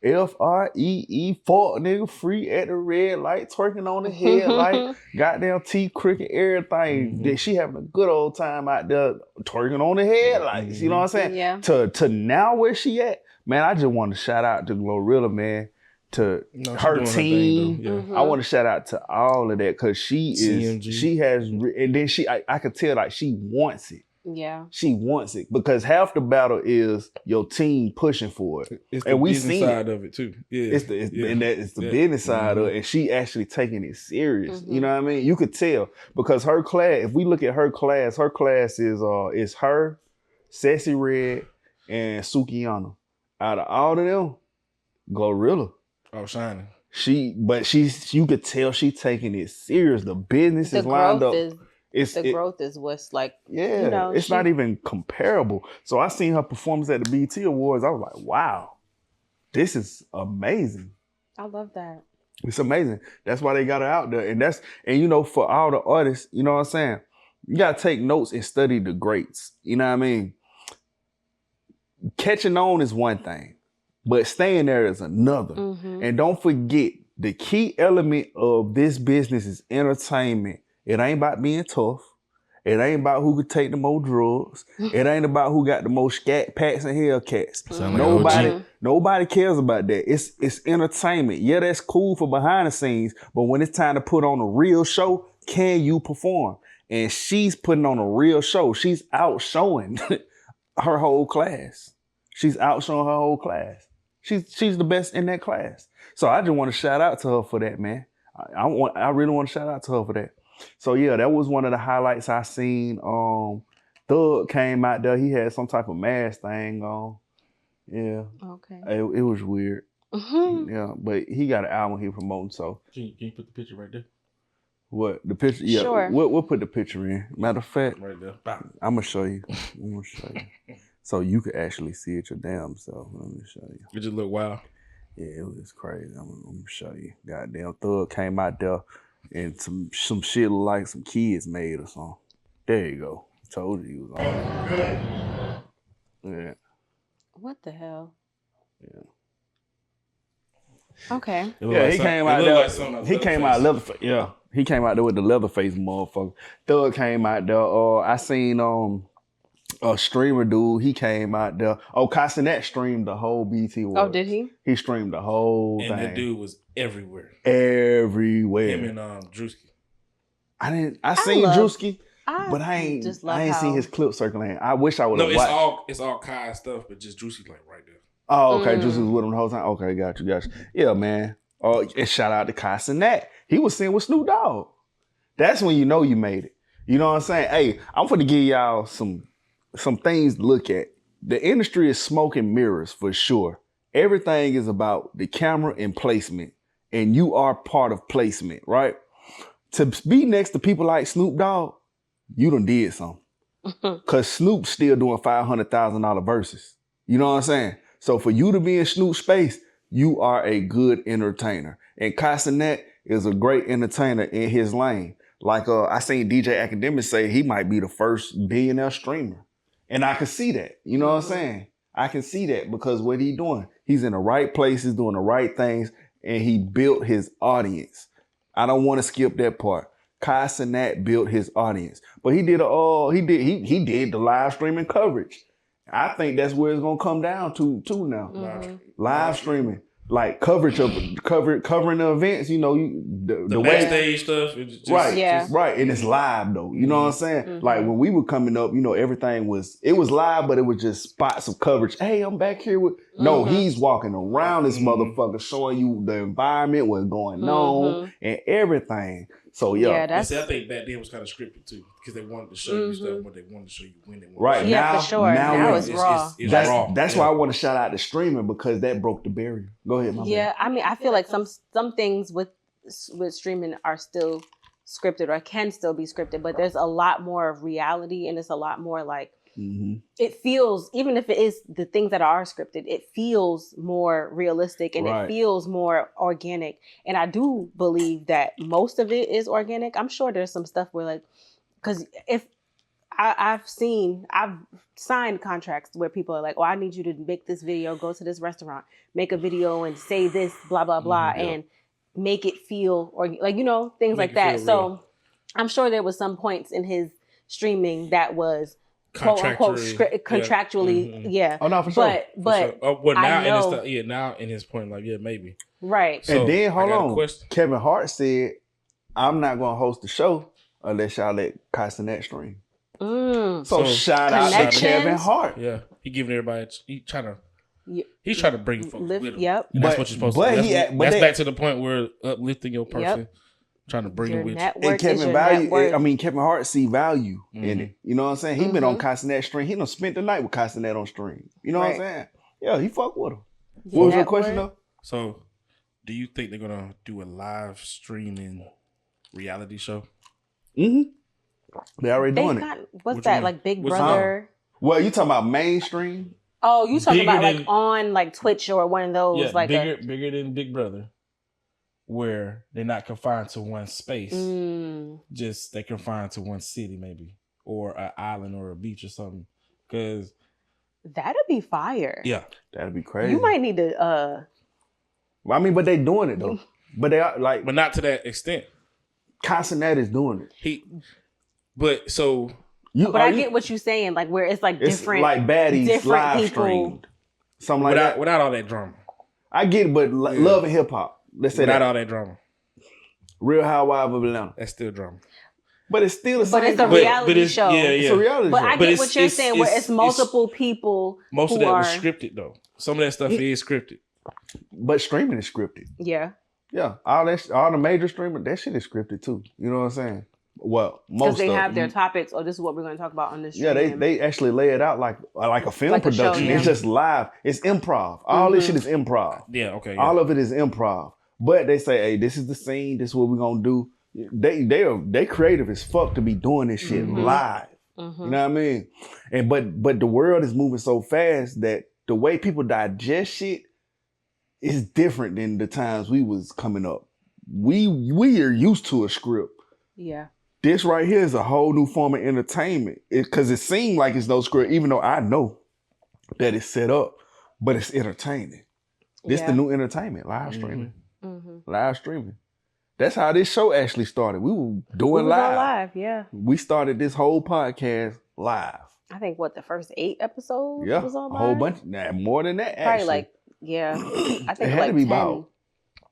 FREE, fuck nigga, free at the red light, twerking on the headlight, goddamn teeth crooked, everything. That she having a good old time out there twerking on the headlights. You know what I'm saying? Yeah. To now where she at, man. I just want to shout out to Glorilla, man. To No, she her doing her team, thing, though. Yeah. Mm-hmm. I want to shout out to all of that because she is, CMG. she has, and then I could tell like she wants it. Yeah. She wants it because half the battle is your team pushing for it. It's And the we business seen side of it too. Yeah. It's the business side of it, and she actually taking it serious. You know what I mean? You could tell because her class. If we look at her class is her, Sassy Red, and Sukiyana. Out of all of them, Glorilla. Oh, shining. You could tell she taking it serious. The business is lined up. Growth is what's like, it's not even comparable. So I seen her performance at the BET Awards. I was like, wow, this is amazing. I love that. It's amazing. That's why they got her out there. And for all the artists, you know what I'm saying? You gotta take notes and study the greats. You know what I mean? Catching on is one thing, but staying there is another. And don't forget, the key element of this business is entertainment. It ain't about being tough. It ain't about who could take the most drugs. It ain't about who got the most scat packs and Hellcats. Nobody cares about that. It's entertainment. Yeah, that's cool for behind the scenes, but when it's time to put on a real show, can you perform? And she's putting on a real show. She's outshowing her whole class. She's the best in that class. So I just want to shout out to her for that, man. I really want to shout out to her for that. So yeah, that was one of the highlights I seen. Thug came out there. He had some type of mask thing on. Yeah. Okay. It was weird. Yeah, but he got an album he promoting. So can you put the picture right there? What the picture? Yeah, sure. We'll put the picture in. Matter of fact, right there. I'm gonna show you. So you could actually see it your damn self. Let me show you. It just look wild. Yeah, it was crazy. I'm gonna show you. Goddamn, Thug came out there. And some shit like some kids made or something. There you go. Told you he was on there. Yeah. What the hell? Yeah. Okay. Yeah, he came out there. He came out Leatherface. Yeah. He came out there with the Leatherface motherfucker. Thug came out there. I seen a streamer dude, he came out there. Oh, Cassinet streamed the whole BT Awards. Oh, did he? He streamed the whole thing. And that dude was everywhere. Everywhere. Him and Drewski. I seen Drewski, but I ain't seen his clip circulating. I wish I would have watched. It's all Kai stuff, but just Drewski like right there. Oh, okay. Drewski was with him the whole time. Okay, got you. Yeah, man. And shout out to Cassinet. He was singing with Snoop Dogg. That's when you know you made it. You know what I'm saying? Hey, I'm finna give y'all some things to look at. The industry is smoke and mirrors for sure. Everything is about the camera and placement. And you are part of placement, right? To be next to people like Snoop Dogg, you done did something. Cause Snoop's still doing $500,000 verses. You know what I'm saying? So for you to be in Snoop's space, you are a good entertainer. And Cassinet is a great entertainer in his lane. Like I seen DJ Academic say he might be the first billionaire streamer. And I can see that. You know what I'm saying? I can see that because what he doing, he's in the right places, doing the right things, and he built his audience. I don't want to skip that part. Kai Cenat built his audience, but he did the live streaming coverage. I think that's where it's gonna come down to too now. Live streaming. Like coverage of covering the events, the backstage stuff. Right. And it's live though. You know what I'm saying? Like when we were coming up, everything was live, but it was just spots of coverage. Hey, I'm back here with no, he's walking around this motherfucker showing you the environment, what's going on, and everything. So I think back then was kind of scripted too, because they wanted to show you stuff, but they wanted to show you when they wanted to show you. Yeah, for sure. Now it's raw. It's raw. That's why I want to shout out to streaming, because that broke the barrier. Go ahead, my man. I mean, I feel like some things with streaming are still scripted or can still be scripted, but there's a lot more of reality, and it's a lot more like it feels, even if it is the things that are scripted, it feels more realistic and it feels more organic. And I do believe that most of it is organic. I'm sure there's some stuff where because if I've signed contracts where people are like, oh, I need you to make this video, go to this restaurant, make a video and say this, blah, blah, blah, and make it feel, or things like that. So I'm sure there was some points in his streaming that was contractually, Oh no, for sure. But now in his point, maybe. Right. So, and then hold on. Kevin Hart said, I'm not gonna host the show unless y'all let Cassinet stream. So shout out to Kevin Hart. Yeah, he giving everybody. He's trying to bring folks lift, with him. yep. And that's what you're supposed to do. That's back to the point where uplifting your person, trying to bring them with you. And Kevin Hart see value in it. You know what I'm saying? He been on Castanet stream. He done spent the night with Castanet on stream. You know what I'm saying? Yeah, he fuck with him. What was your question though? So, do you think they're gonna do a live streaming reality show? Mm-hmm. They already doing it. What's that? Like Big Brother? Well, you talking about mainstream? Oh, you talking about like on like Twitch or one of those? Yeah, like bigger than Big Brother, where they're not confined to one space. Just they're confined to one city, maybe, or an island or a beach or something. Because that'd be fire. Yeah, that'd be crazy. You might need to. Well, I mean, but they doing it though. But they are like, but not to that extent. Castanet is doing it. I get what you're saying, like where it's like different, like baddies different live people. streamed, something like that. Without all that drama. I get it, but love and hip hop. Let's say without all that drama. Real Housewives of Atlanta. That's still drama. But it's still the same. But it's a reality show. Yeah. It's a reality show. But I get what you're saying, where it's multiple people. Most of that was scripted though. Some of that stuff is scripted. But streaming is scripted. Yeah. Yeah. All the major streaming, that shit is scripted too. You know what I'm saying? Well, most because they have their topics. Oh, this is what we're going to talk about on this stream. Yeah, they actually lay it out like a film like production. A show, It's just live. It's improv. All this shit is improv. Yeah, okay. All of it is improv. But they say, hey, this is the scene. This is what we're gonna do. They creative as fuck to be doing this shit live. You know what I mean? And but the world is moving so fast that the way people digest shit is different than the times we was coming up. We are used to a script. Yeah. This right here is a whole new form of entertainment. Because it seemed like it's no script, even though I know that it's set up, but it's entertaining. This the new entertainment, live streaming. Live streaming. That's how this show actually started. We were doing live. Yeah. We started this whole podcast live. I think the first 8 episodes was on live? A whole bunch. Nah, more than that, Probably actually. I think it had to be 10,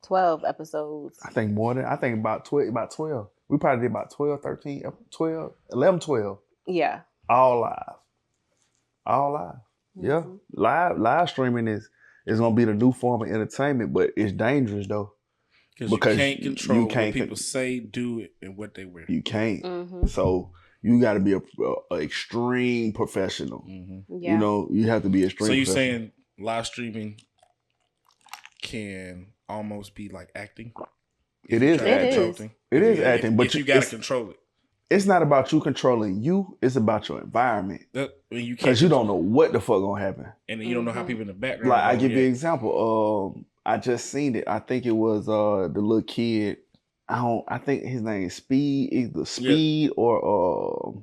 12 episodes. I think about 12. We probably did about 12, 13, 12, 11, 12. Yeah. All live. Yeah. Live streaming is going to be the new form of entertainment, but it's dangerous though. Because you can't control what people say, do it, and what they wear. You can't. So you got to be a extreme professional. Yeah. You know, you have to be extreme. So you're saying live streaming can almost be like acting? It is acting. It is acting, but you got to control it. It's not about you controlling you. It's about your environment. Because you don't know what the fuck gonna happen, and you don't know how people in the background. Like I give you an example. I just seen it. I think it was the little kid. I think his name is Speed. Either Speed or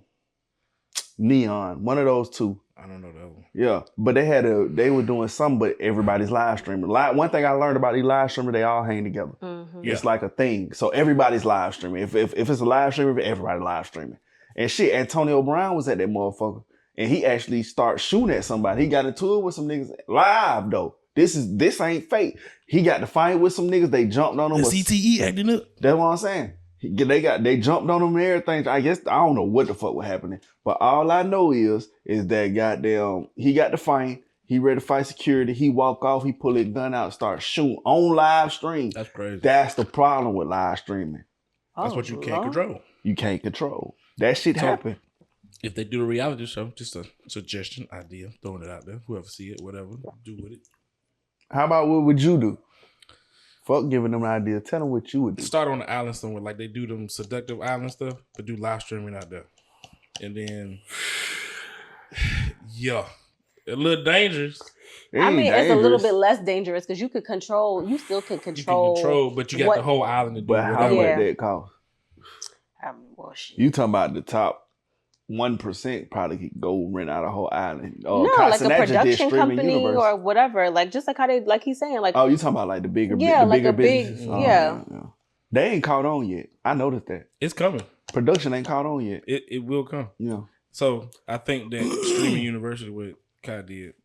Neon. One of those two. I don't know that one. Yeah, but they were doing something, but everybody's live streaming. One thing I learned about these live streamers, they all hang together. It's like a thing. So everybody's live streaming. If it's a live streamer, everybody live streaming. And shit, Antonio Brown was at that motherfucker, and he actually started shooting at somebody. He got into it with some niggas live though. This ain't fake. He got to fight with some niggas. They jumped on him. The CTE acting up. That's what I'm saying. They jumped on him and everything. I guess I don't know what the fuck was happening, but all I know is that goddamn he got the fine. He ready to fight security. He walk off. He pull his gun out, start shooting on live stream. That's crazy. That's the problem with live streaming. That's what you can't control. You can't control. That shit happen. If they do a reality show, just a suggestion, idea, throwing it out there. Whoever see it, whatever, do with it. How about what would you do? Fuck giving them an idea. Tell them what you would do. Start on the island somewhere, like they do them seductive island stuff, but do live streaming out there. And then, a little dangerous. I mean, it's a little bit less dangerous because you still can control. You can control, but you got the whole island to do. But how much that cost? Shit. You talking about the top 1% probably could go rent out a whole island. No, like a production company or whatever. Like just like how they, like he's saying, like you talking about like the bigger, businesses. Yeah. They ain't caught on yet. I noticed that. It's coming. Production ain't caught on yet. It will come. Yeah. So I think that streaming university, what Kai did,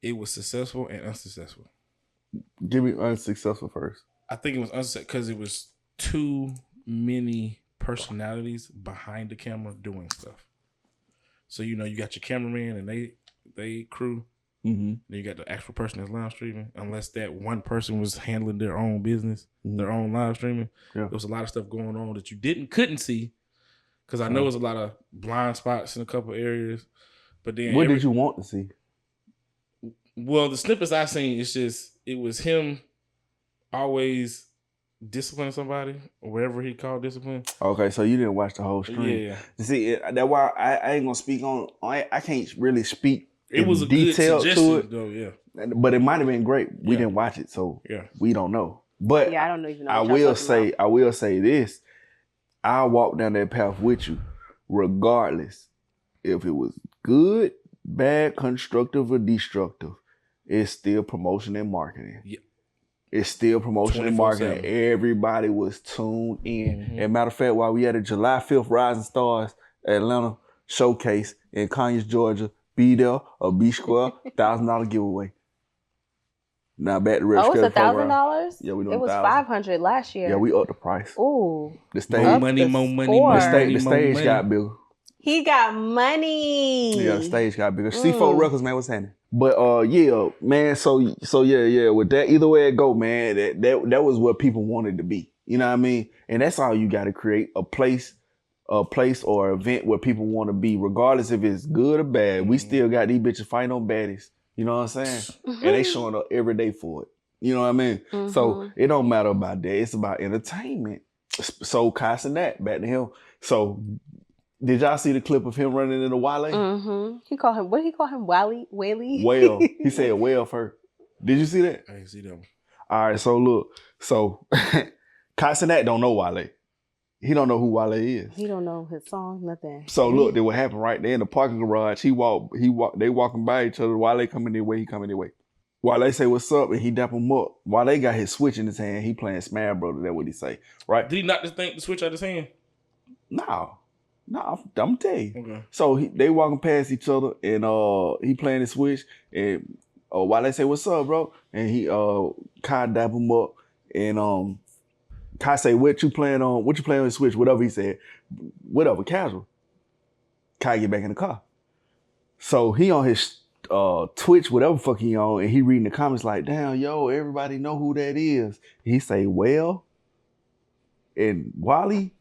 it was successful and unsuccessful. Give me unsuccessful first. I think it was unsuccessful because it was too many personalities behind the camera doing stuff. So you got your cameraman and they crew. Mm-hmm. Then you got the actual person that's live streaming. Unless that one person was handling their own business, their own live streaming. Yeah. There was a lot of stuff going on that you couldn't see. Because I know there's a lot of blind spots in a couple areas. But then what did you want to see? Well, the snippets I seen, it was him always disciplining somebody or wherever he called discipline. Okay, so you didn't watch the whole stream. Yeah. See, that's why I ain't gonna speak on. I can't really speak. It was a detail good to it, though. Yeah, but it might have been great. We didn't watch it, so we don't know. But I don't even know. I will say this: I'll walk down that path with you, regardless if it was good, bad, constructive, or destructive. It's still promotion and marketing. Yeah. It's still promotion and marketing. Everybody was tuned in. Mm-hmm. And matter of fact, while we had a July 5th Rising Stars Atlanta showcase in Conyers, Georgia, be there or be square, $1,000 giveaway. Now back to Red It's $1,000? Yeah, we doing It was $500 last year. Yeah, we upped the price. Ooh. The stage, more money. The stage got bigger. He got money. Yeah, the stage got bigger. C4 Records, man, what's happening? But yeah, man. So yeah. With that, either way it go, man. That was what people wanted to be. You know what I mean? And that's all you got to create a place or event where people want to be, regardless if it's good or bad. We still got these bitches fighting on baddies. You know what I'm saying? And they showing up every day for it. You know what I mean? So it don't matter about that. It's about entertainment. So Casa Nat, back to him. So. Did y'all see the clip of him running into Wale? Mm-hmm. What did he call him? Wale? Whale. He said whale first. Did you see that? I didn't see that. All right, so look. So Casanat don't know Wale. He don't know who Wale is. He don't know his song, nothing. So look, then what happened right there in the parking garage, they walking by each other. Wale coming their way, he coming their way. Wale say what's up and he dap him up. Wale got his switch in his hand. He playing Smash Brothers. That's what he say, right? Did he knock the switch out his hand? No, I'm gonna tell you. Okay. So they walking past each other, and he playing the switch, and while they say what's up, bro, and he Kai dap him up, and Kai say what you playing on the switch, whatever he said, whatever, casual. Kai get back in the car, so he on his Twitch, whatever fuck he on, and he reading the comments like, damn, yo, everybody know who that is. He say, well, and Wally.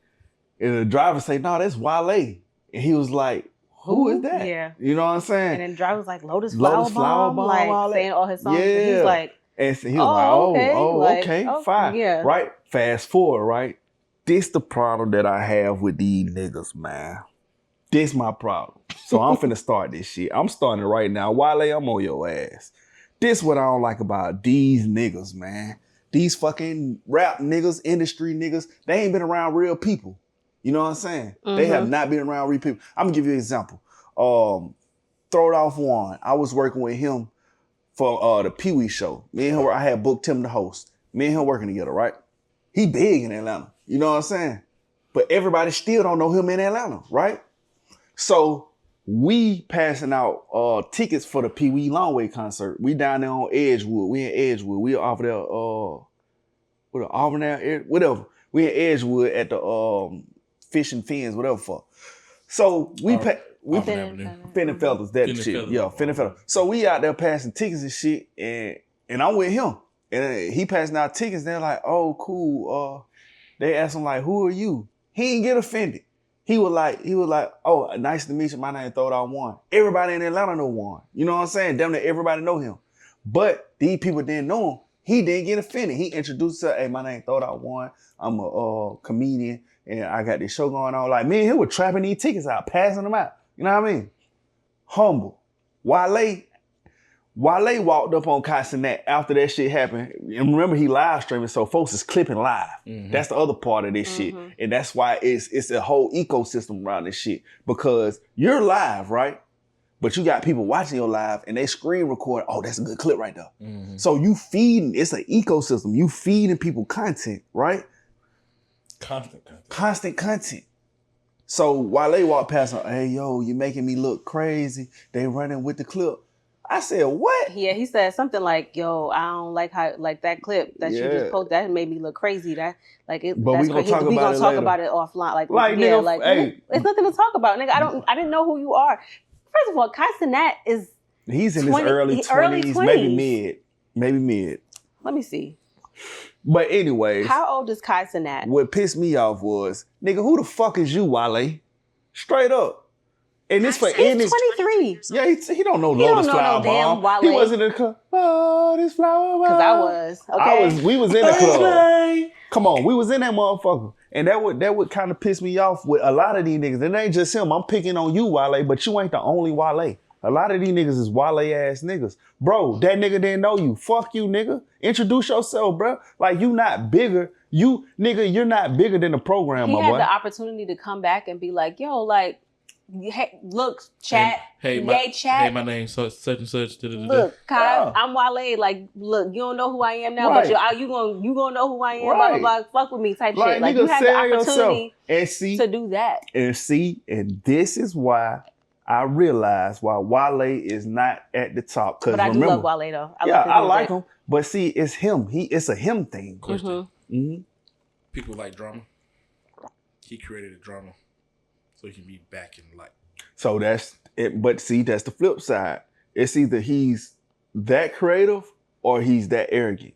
And the driver say, no, that's Wale. And he was like, who is that? Yeah. You know what I'm saying? And then the driver was like, Lotus Flower Bomb, like Wale. saying all his songs. Yeah. And he's like, and so he was okay. okay, fine. Yeah. Right? Fast forward, right? This the problem that I have with these niggas, man. This my problem. So I'm finna start this shit. I'm starting it right now. Wale, I'm on your ass. This what I don't like about these niggas, man. These fucking rap niggas, industry niggas, they ain't been around real people. You know what I'm saying? They have not been around real people. I'm gonna give you an example. Throw It Off One. I was working with him for the Pee Wee show. Me and him, I had booked him to host. Me and him working together, right? He big in Atlanta. You know what I'm saying? But everybody still don't know him in Atlanta, right? So we passing out tickets for the Pee Wee Longway concert. We down there on Edgewood. We in Edgewood. We off there, Auburn area, whatever. We in Edgewood at the Fish and Fins, whatever fuck. So we Fin and Feathers, that shit. Yeah, Fin and Feathers. So we out there passing tickets and shit, and I'm with him. And he passing out tickets, they're like, oh, cool. They asked him like, who are you? He didn't get offended. He was like, oh, nice to meet you. My name Throw It Off One. Everybody in Atlanta know One. You know what I'm saying? Damn near everybody know him. But these people didn't know him. He didn't get offended. He introduced her, hey, my name Throw It Off One. I'm a comedian. And I got this show going on. Like, me and him were trapping these tickets out, passing them out. You know what I mean? Humble. Wale walked up on Casanat after that shit happened. And remember, he live streaming, so folks is clipping live. Mm-hmm. That's the other part of this shit. And that's why it's a whole ecosystem around this shit. Because you're live, right? But you got people watching your live and they screen record, oh, that's a good clip right there. Mm-hmm. So you feeding, it's an ecosystem. You feeding people content, right? Constant content. So Wale walked past him, hey, yo, you making me look crazy. They running with the clip. I said, what? Yeah, he said something like, "Yo, I don't like how like that clip that you just posted. That made me look crazy. That like it. But that's we gonna talk we about gonna it talk later. about it offline. Like nigga, like hey, it's nothing to talk about, nigga. I didn't know who you are. First of all, Kai Cenat is he's in his early 20s, maybe mid. Let me see. But anyways, how old is Kai Cenat? What pissed me off was, nigga, who the fuck is you, Wale? Straight up. And this for any. He's 23. Yeah, he don't know Lotus Flower Bomb. Wale. He wasn't in the club. Lotus Flower Bomb. Because I was. Okay. We was in the club. Come on, we was in that motherfucker. And that would kind of piss me off with a lot of these niggas. It ain't just him. I'm picking on you, Wale, but you ain't the only Wale. A lot of these niggas is Wale ass niggas. Bro, that nigga didn't know you. Fuck you, nigga. Introduce yourself, bro. Like, you not bigger. You're not bigger than the program, my boy. He had the opportunity to come back and be like, yo, like, hey, look, chat. Chat. Hey, my name such and such. Look, Kai, I'm Wale. Like, look, you don't know who I am now, right. but you gonna know who I am. Right. Blah blah blah. Fuck with me, type shit. Like, you had the opportunity to do that. And this is why I realize why Wale is not at the top. But I do love Wale though. I like him. But see, it's him. It's a him thing. Question. People like drama. He created a drama. So he can be back in light. So that's it. But see, that's the flip side. It's either he's that creative or he's that arrogant.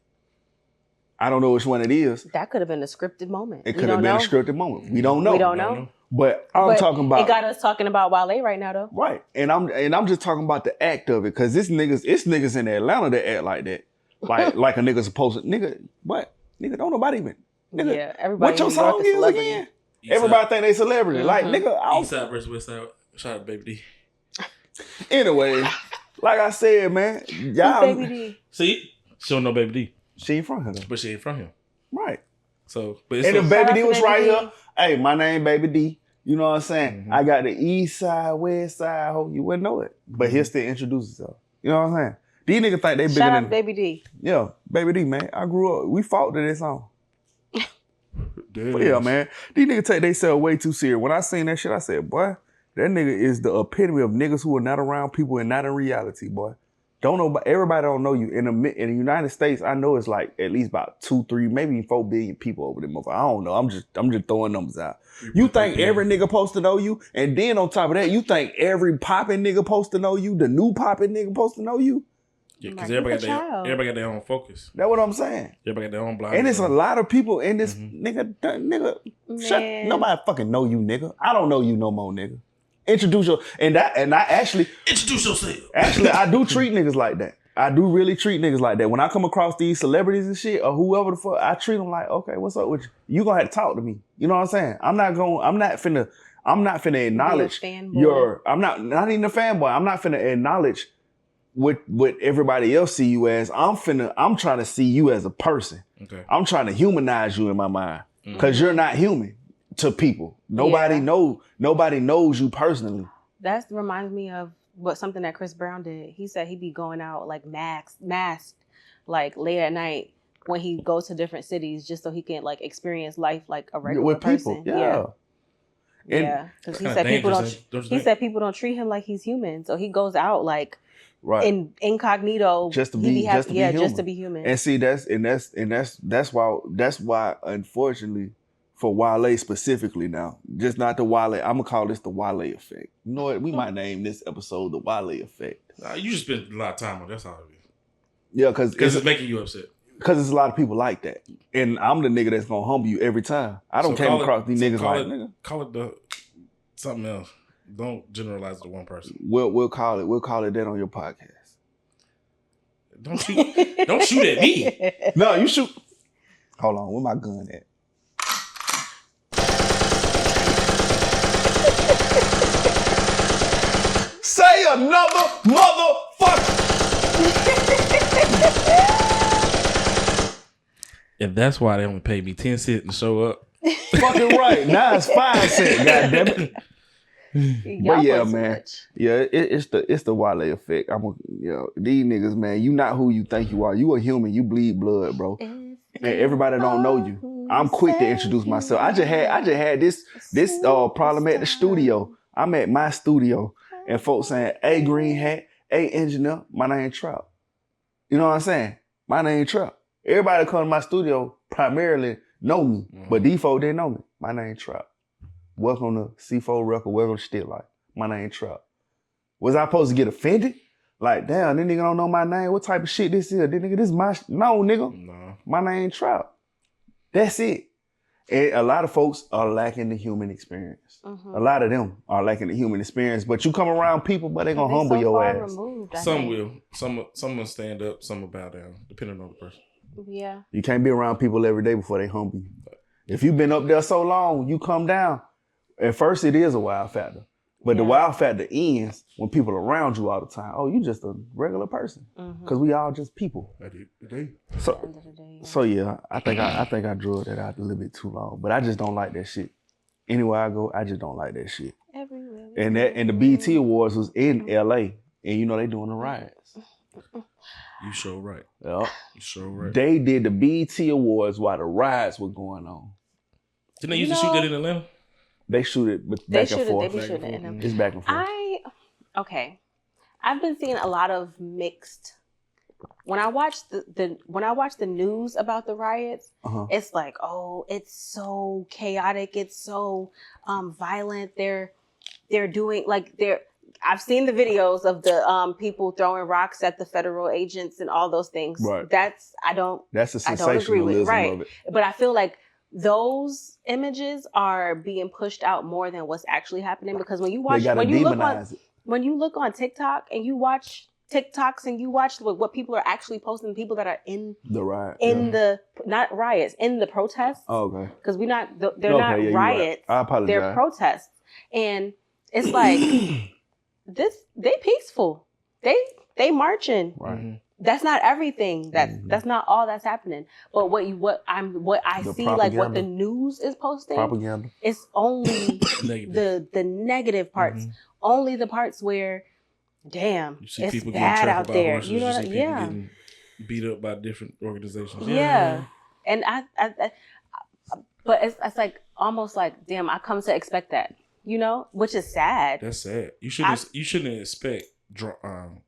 I don't know which one it is. That could have been a scripted moment. It could have been a scripted moment. We don't know. We don't know. But I'm talking about. It got us talking about Wale right now, though. Right, and I'm just talking about the act of it, because it's niggas in Atlanta that act like that, like a nigga supposed to what nigga don't nobody even nigga. Yeah, everybody. What your song is again? Everybody think they celebrity. Like, nigga, Eastside versus Westside. Shout out to Baby D. Anyway, like I said, man, y'all. Baby D. See, she don't know Baby D. She ain't from him. But she ain't from him. Right. So, and if Baby D was right here, hey, my name Baby D. You know what I'm saying? I got the East Side, West Side. Hope you wouldn't know it, but he'll still introduce himself. You know what I'm saying? These niggas think they bigger Shout than out Baby D. Yeah, Baby D, man. I grew up. We fought to this song. But yeah, man. These niggas take themselves way too serious. When I seen that shit, I said, boy, that nigga is the epitome of niggas who are not around people and not in reality, boy. Don't know, everybody don't know you. In the United States, I know it's like at least about 2, 3, maybe 4 billion people over there. I don't know. I'm just throwing numbers out. You think every nigga supposed to know you? And then on top of that, you think every popping nigga supposed to know you? The new popping nigga supposed to know you? Yeah, because everybody got their own focus. That's what I'm saying. Everybody got their own blind. And it's a lot of people in this nigga, nobody fucking know you, nigga. I don't know you no more, nigga. Introduce your and I actually introduce yourself. Actually, I do treat niggas like that. I do really treat niggas like that. When I come across these celebrities and shit or whoever the fuck, I treat them like, okay, what's up with you? You gonna have to talk to me. You know what I'm saying? I'm not finna acknowledge I'm not even a fanboy. I'm not finna acknowledge what everybody else see you as. I'm trying to see you as a person. Okay. I'm trying to humanize you in my mind. Cause you're not human to people. Nobody knows you personally. That reminds me of something that Chris Brown did. He said he'd be going out like masked, like late at night when he goes to different cities just so he can like experience life like a regular person. People. Yeah. Because he said people don't treat him like he's human. So he goes out like in incognito just to be human. And see that's why unfortunately for Wale specifically now, just not the Wale. I'm gonna call this the Wale effect. You know what? We might name this episode the Wale effect. You just spent a lot of time on that's all it is. Yeah, because it's making you upset. Because there's a lot of people like that, and I'm the nigga that's gonna humble you every time. I don't came across these niggas like nigga. Call it something else. Don't generalize it to one person. We'll call it that on your podcast. Don't shoot at me. No, you shoot. Hold on, where my gun at? Say another motherfucker. And that's why they only paid me 10 cents to show up. Fucking right. Now it's 5 cents, goddammit. But yeah, man. Yeah, it's the Wale effect. These niggas, man, you not who you think you are. You a human. You bleed blood, bro. And everybody don't know you. I'm quick to introduce myself. I just had this problem at the studio. I'm at my studio and folks saying, hey, green hat, hey, engineer, my name Trap. You know what I'm saying? My name Trap. Everybody that come to my studio primarily know me, but these folks didn't know me. My name Trap. Welcome to C4 Record. Welcome to Still Life. My name Trap. Was I supposed to get offended? Like, damn, this nigga don't know my name. What type of shit this is? This nigga, this my no, nigga. No. My name Trap. That's it. And a lot of folks are lacking the human experience. A lot of them are lacking the human experience. But you come around people, but they gonna humble your ass. Removed, some will. Some will stand up, some will bow down, depending on the person. Yeah. You can't be around people every day before they humble you. If you've been up there so long, you come down. At first, it is a wild factor. But the wild factor ends when people are around you all the time. Oh, you just a regular person. Because we all just people. At the day. So yeah, I think I drug that out a little bit too long. But I just don't like that shit. Anywhere I go, I just don't like that shit. Everywhere. And the BET Awards was in LA. And you know they doing the riots. You sure right. Yep. You sure right. They did the BET Awards while the riots were going on. Didn't they used to shoot that in Atlanta? They shoot it back and forth. They be shooting it in them. It's back and forth. I've been seeing a lot of mixed. When I watch the news about the riots, it's like, oh, it's so chaotic. It's so violent. They're doing like I've seen the videos of the people throwing rocks at the federal agents and all those things. Right. That's the sensationalism of it. But I feel like those images are being pushed out more than what's actually happening, because when you look on TikTok and you watch TikToks and you watch what people are actually posting, people that are in the riot, not riots, in the protests. Oh, okay. Because they're not riots. Right. I apologize. They're protests, and it's like they peaceful. They marching. Right. That's not everything. That's not all that's happening. But what I see, like what the news is posting, propaganda. It's only the negative parts. Only the parts where, damn, you see it's people bad out there. Horses, you know what? Getting beat up by different organizations. Yeah, and I but it's like almost like, damn, I come to expect that. You know, which is sad. That's sad. You shouldn't expect drama.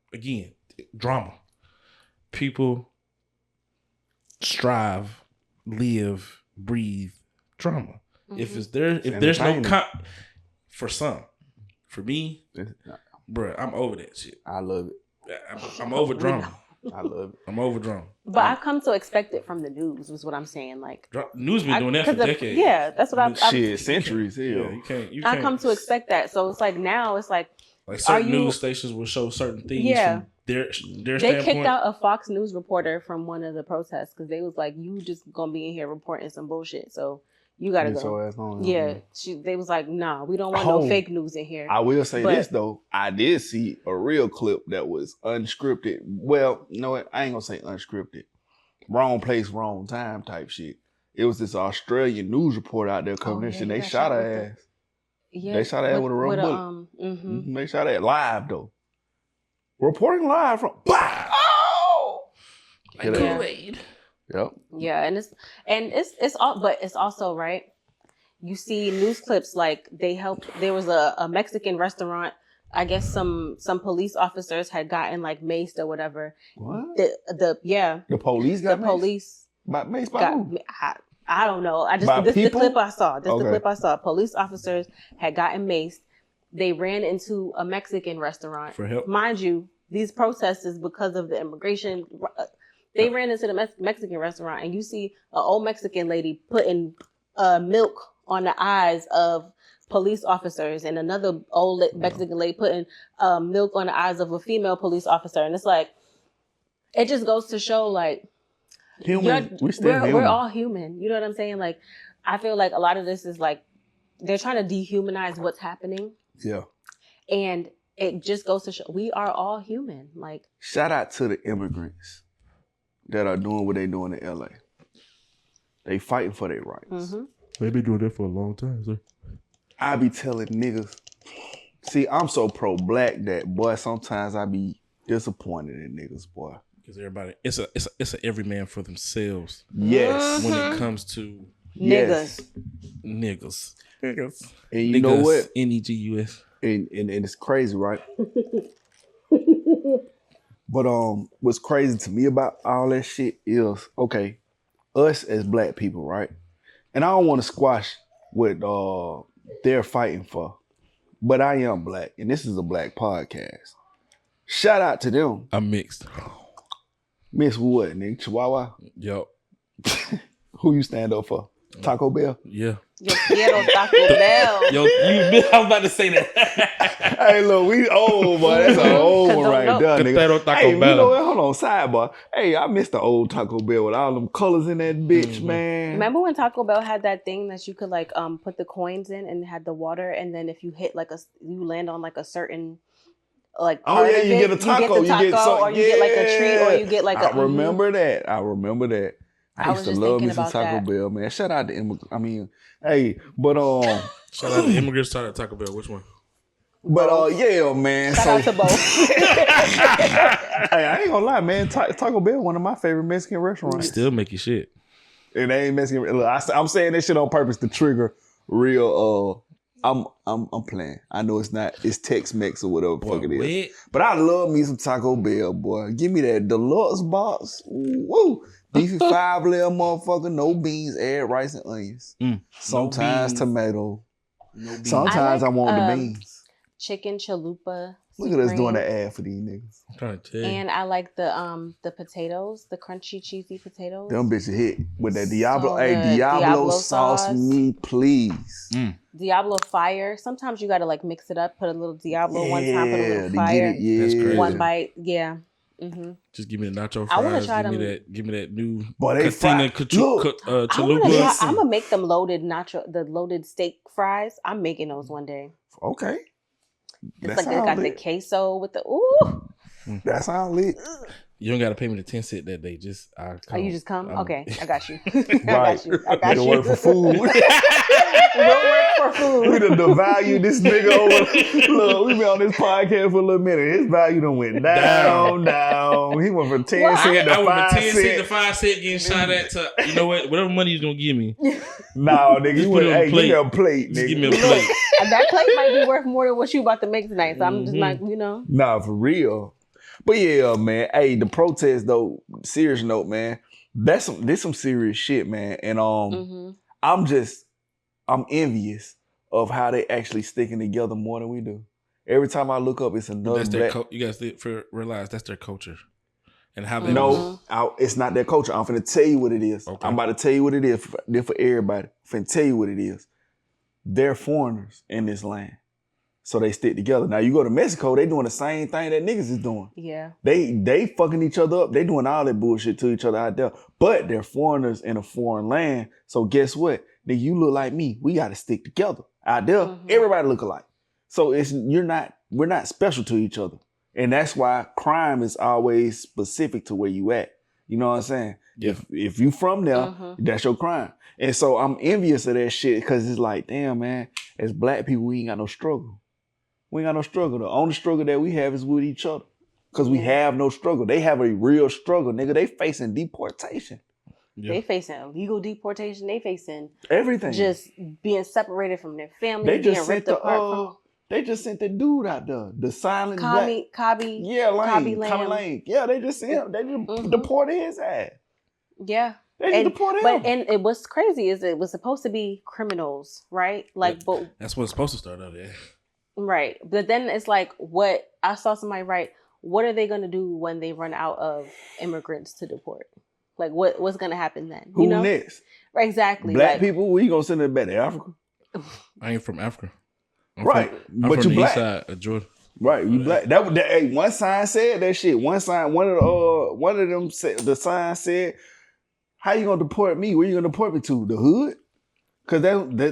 People strive, live, breathe drama. If there's no for some, for me, bruh, I'm over that shit. I love it. I'm over drama. I love it. I'm over drama. But I've come to expect it from the news, is what I'm saying. Like, news been doing that for decades. Yeah, that's what I've centuries. You can't. I come to expect that. So it's like now it's like certain news stations will show certain things. Yeah. Their they kicked out a Fox News reporter from one of the protests because they was like, you just gonna be in here reporting some bullshit, so you gotta go. They was like, nah, we don't want no fake news in here. I will say this though, I did see a real clip that was unscripted. Well, you know what? I ain't gonna say unscripted. Wrong place, wrong time type shit. It was this Australian news reporter out there coming in, and they shot her ass. Yeah, they shot her ass with a rubber bullet. They shot her live though. Reporting live from Kool-Aid. Yep. Yeah, and it's also right. You see news clips like there was a Mexican restaurant. I guess some police officers had gotten like maced or whatever. What? The police got maced by who? I don't know. The clip I saw. The clip I saw. Police officers had gotten maced. They ran into a Mexican restaurant. For help. Mind you, these protests is because of the immigration. They ran into the Mexican restaurant, and you see an old Mexican lady putting milk on the eyes of police officers, and another old Mexican lady putting milk on the eyes of a female police officer. And it's like, it just goes to show, like, we're all human. You know what I'm saying? Like, I feel like a lot of this is like, they're trying to dehumanize what's happening. Yeah. And it just goes to show we are all human. Like, shout out to the immigrants that are doing what they doing in LA. They fighting for their rights. Mm-hmm. They been doing that for a long time, sir. I be telling niggas, see, I'm so pro-black that, boy, sometimes I be disappointed in niggas, boy. Because everybody, it's a every man for themselves. Yes. When it comes to niggas. And you know what? Negus. And it's crazy, right? But what's crazy to me about all that shit is, okay, us as black people, right? And I don't want to squash what they're fighting for, but I am black, and this is a black podcast. Shout out to them. I'm mixed. Miss what, nigga? Chihuahua? Yo. Who you stand up for? Taco Bell? Yeah. Yo quiero Taco Bell. Yo, I was about to say that. Hey, look, we old, boy. That's an old one right there, nigga. Taco Hey, you Bell. know what? Hold on, sidebar. Hey, I miss the old Taco Bell with all them colors in that bitch, man. Remember when Taco Bell had that thing that you could like put the coins in and had the water, and then if you hit like you land on like a certain like part Oh yeah, of you it, get a taco, you get something, or you get like a treat, or you get like I remember that. I remember that. I used to love me some Taco Bell, man. Shout out to hey, but shout out to immigrants. Shout out to Taco Bell. Which one? But yeah, man. Shout out to both. Hey, I ain't gonna lie, man. Taco Bell, one of my favorite Mexican restaurants. Still make you shit. It ain't Mexican. Look, I'm saying that shit on purpose to trigger real. I'm playing. I know it's not. It's Tex-Mex or whatever the fuck it is. But I love me some Taco Bell, boy. Give me that deluxe box. Woo. Beefy 5-layer motherfucker. No beans. Add rice and onions. Sometimes tomato. No beans. Sometimes I want the beans. Chicken chalupa. Look at us doing the ad for these niggas. I'm trying to tell you. And I like the potatoes, the crunchy, cheesy potatoes. Them bitches hit with that Diablo. So hey, good. Diablo sauce me, please. Diablo fire. Sometimes you gotta like mix it up. Put a little Diablo one time. Put a little fire. That's crazy. One bite. Yeah. Mm-hmm. Just give me the nacho fries. I want to try them. Give me that new Cantina chalupa. I'm gonna make them loaded the loaded steak fries. I'm making those one day. Okay. It's like they got the queso with the ooh. That sounds lit. You don't gotta pay me the 10 cent that day. Just I come. Oh, you just come? Okay, I got you. Right. I got you. Work for food. We'll work for food. We done devalued this nigga over. Look, we been on this podcast for a little minute. His value done went down. He went from 10 cent to 5 cent. I went from 10 cent to 5 cent getting shot at to, you know what, whatever money you gonna give me. No, nigga, you went, hey, give me a plate, nigga. Just give me a plate. That plate might be worth more than what you about to make tonight. So I'm just like, you know. Nah, for real. But yeah, man. Hey, the protest though, serious note, man. This some serious shit, man. And I'm envious of how they actually sticking together more than we do. Every time I look up, it's another you guys realize that's their culture. And how they it's not their culture. I'm finna tell you what it is. Okay. I'm about to tell you what it is for everybody. I'm finna tell you what it is. They're foreigners in this land. So they stick together. Now you go to Mexico, they doing the same thing that niggas is doing. Yeah. They fucking each other up. They doing all that bullshit to each other out there. But they're foreigners in a foreign land. So guess what? Nigga, you look like me. We gotta stick together. Out there, everybody look alike. So we're not special to each other. And that's why crime is always specific to where you at. You know what I'm saying? Yeah. If you from there, that's your crime. And so I'm envious of that shit because it's like, damn, man, as black people, we ain't got no struggle. We ain't got no struggle. The only struggle that we have is with each other. Because we have no struggle. They have a real struggle, nigga. They facing deportation. Yeah. They facing illegal deportation. They facing everything. Just being separated from their family. They just sent the dude out there. The silent Kabi. Yeah, Lane. Yeah, they just sent him. They just deported his ass. Yeah. They just deported him. And it was crazy is it was supposed to be criminals, right? Like, but that's what's supposed to start out there. Right. But then it's like, what I saw somebody write, what are they going to do when they run out of immigrants to deport? Like, what's going to happen then? Who next? Right, exactly. Black people, we going to send them back to Africa? I ain't from Africa. I'm but from you the black. east side of Jordan. Right, you black. Hey, one sign said that shit. One of them said, the sign said, how you going to deport me? Where you going to deport me to? The hood? Because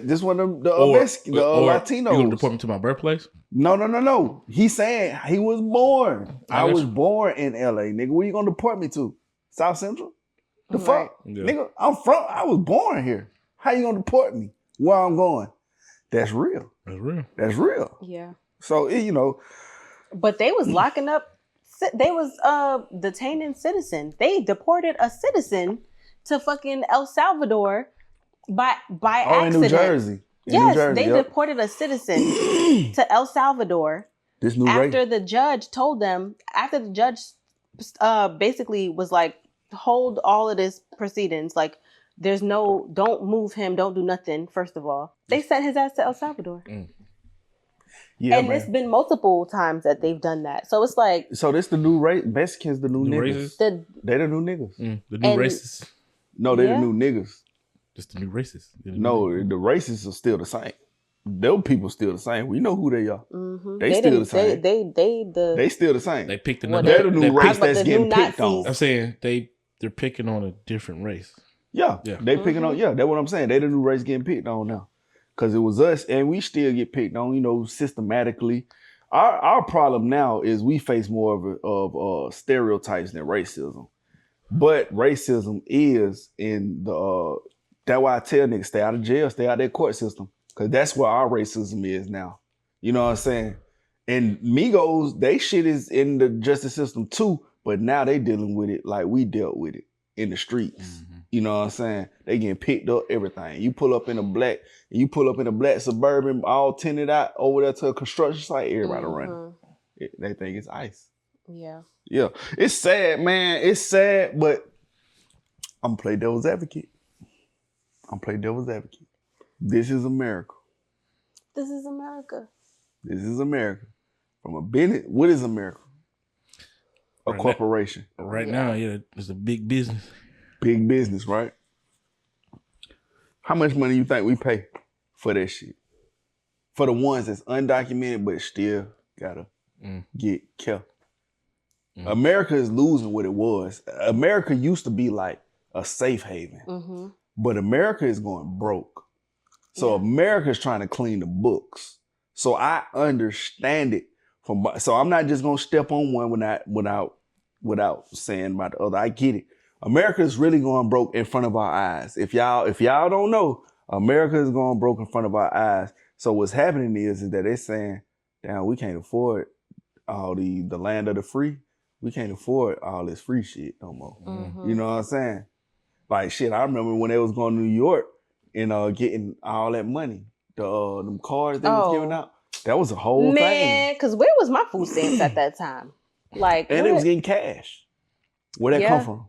this one of the Latinos. You gonna deport me to my birthplace? No. He's saying he was born. I was born in LA, nigga. Where you gonna deport me to? South Central? The fuck? Yeah. Nigga, I was born here. How you gonna deport me? Where I'm going? That's real. That's real. Yeah. So, But they was locking up, they was detaining citizens. They deported a citizen to fucking El Salvador by accident. In New Jersey. They deported a citizen to El Salvador This new after the judge told them, after the judge basically was like, hold all of this proceedings, like don't move him, don't do nothing. First of all, they sent his ass to El Salvador. Yeah, and man. it's been multiple times that they've done that. So it's like, So this the new race. Mexicans the new niggas. They the new niggas. The new racists. No, they the new niggas. Just the new racists. No, the racists are still the same. Those people still the same. We know who they are. Mm-hmm. They still the same. They still the same. They picked another. They're the new race that's getting picked on. I'm saying they're picking on a different race. Yeah. They picking on. Yeah, that's what I'm saying. They the new race getting picked on now. Because it was us, and we still get picked on, systematically. Our problem now is we face more of stereotypes than racism. But racism is in the, that's why I tell niggas, stay out of jail, stay out of that court system. Because that's where our racism is now. You know what I'm saying? And Migos, they shit is in the justice system too, but now they dealing with it like we dealt with it in the streets. Mm-hmm. You know what I'm saying? They getting picked up, everything. You pull up in a black Suburban, all tinted out over there to a construction site, everybody running. They think it's ICE. Yeah. Yeah. It's sad, man. It's sad, but I'm play devil's advocate. This is America. This is America. This is America. From a business, what is America? A corporation. Right now, it's a big business. Big business, right? How much money you think we pay for that shit? For the ones that's undocumented but still gotta get kept. America is losing what it was. America used to be like a safe haven, but America is going broke. So America is trying to clean the books. So I understand it so I'm not just gonna step on one without saying about the other. I get it. America is really going broke in front of our eyes. If y'all don't know, America is going broke in front of our eyes. So what's happening is that they're saying, damn, we can't afford all the land of the free. We can't afford all this free shit no more. Mm-hmm. You know what I'm saying? Like shit, I remember when they was going to New York and getting all that money. Them cards they was giving out. That was a whole thing. Man, because where was my food stamps at that time? And it was getting cash. Where'd that come from?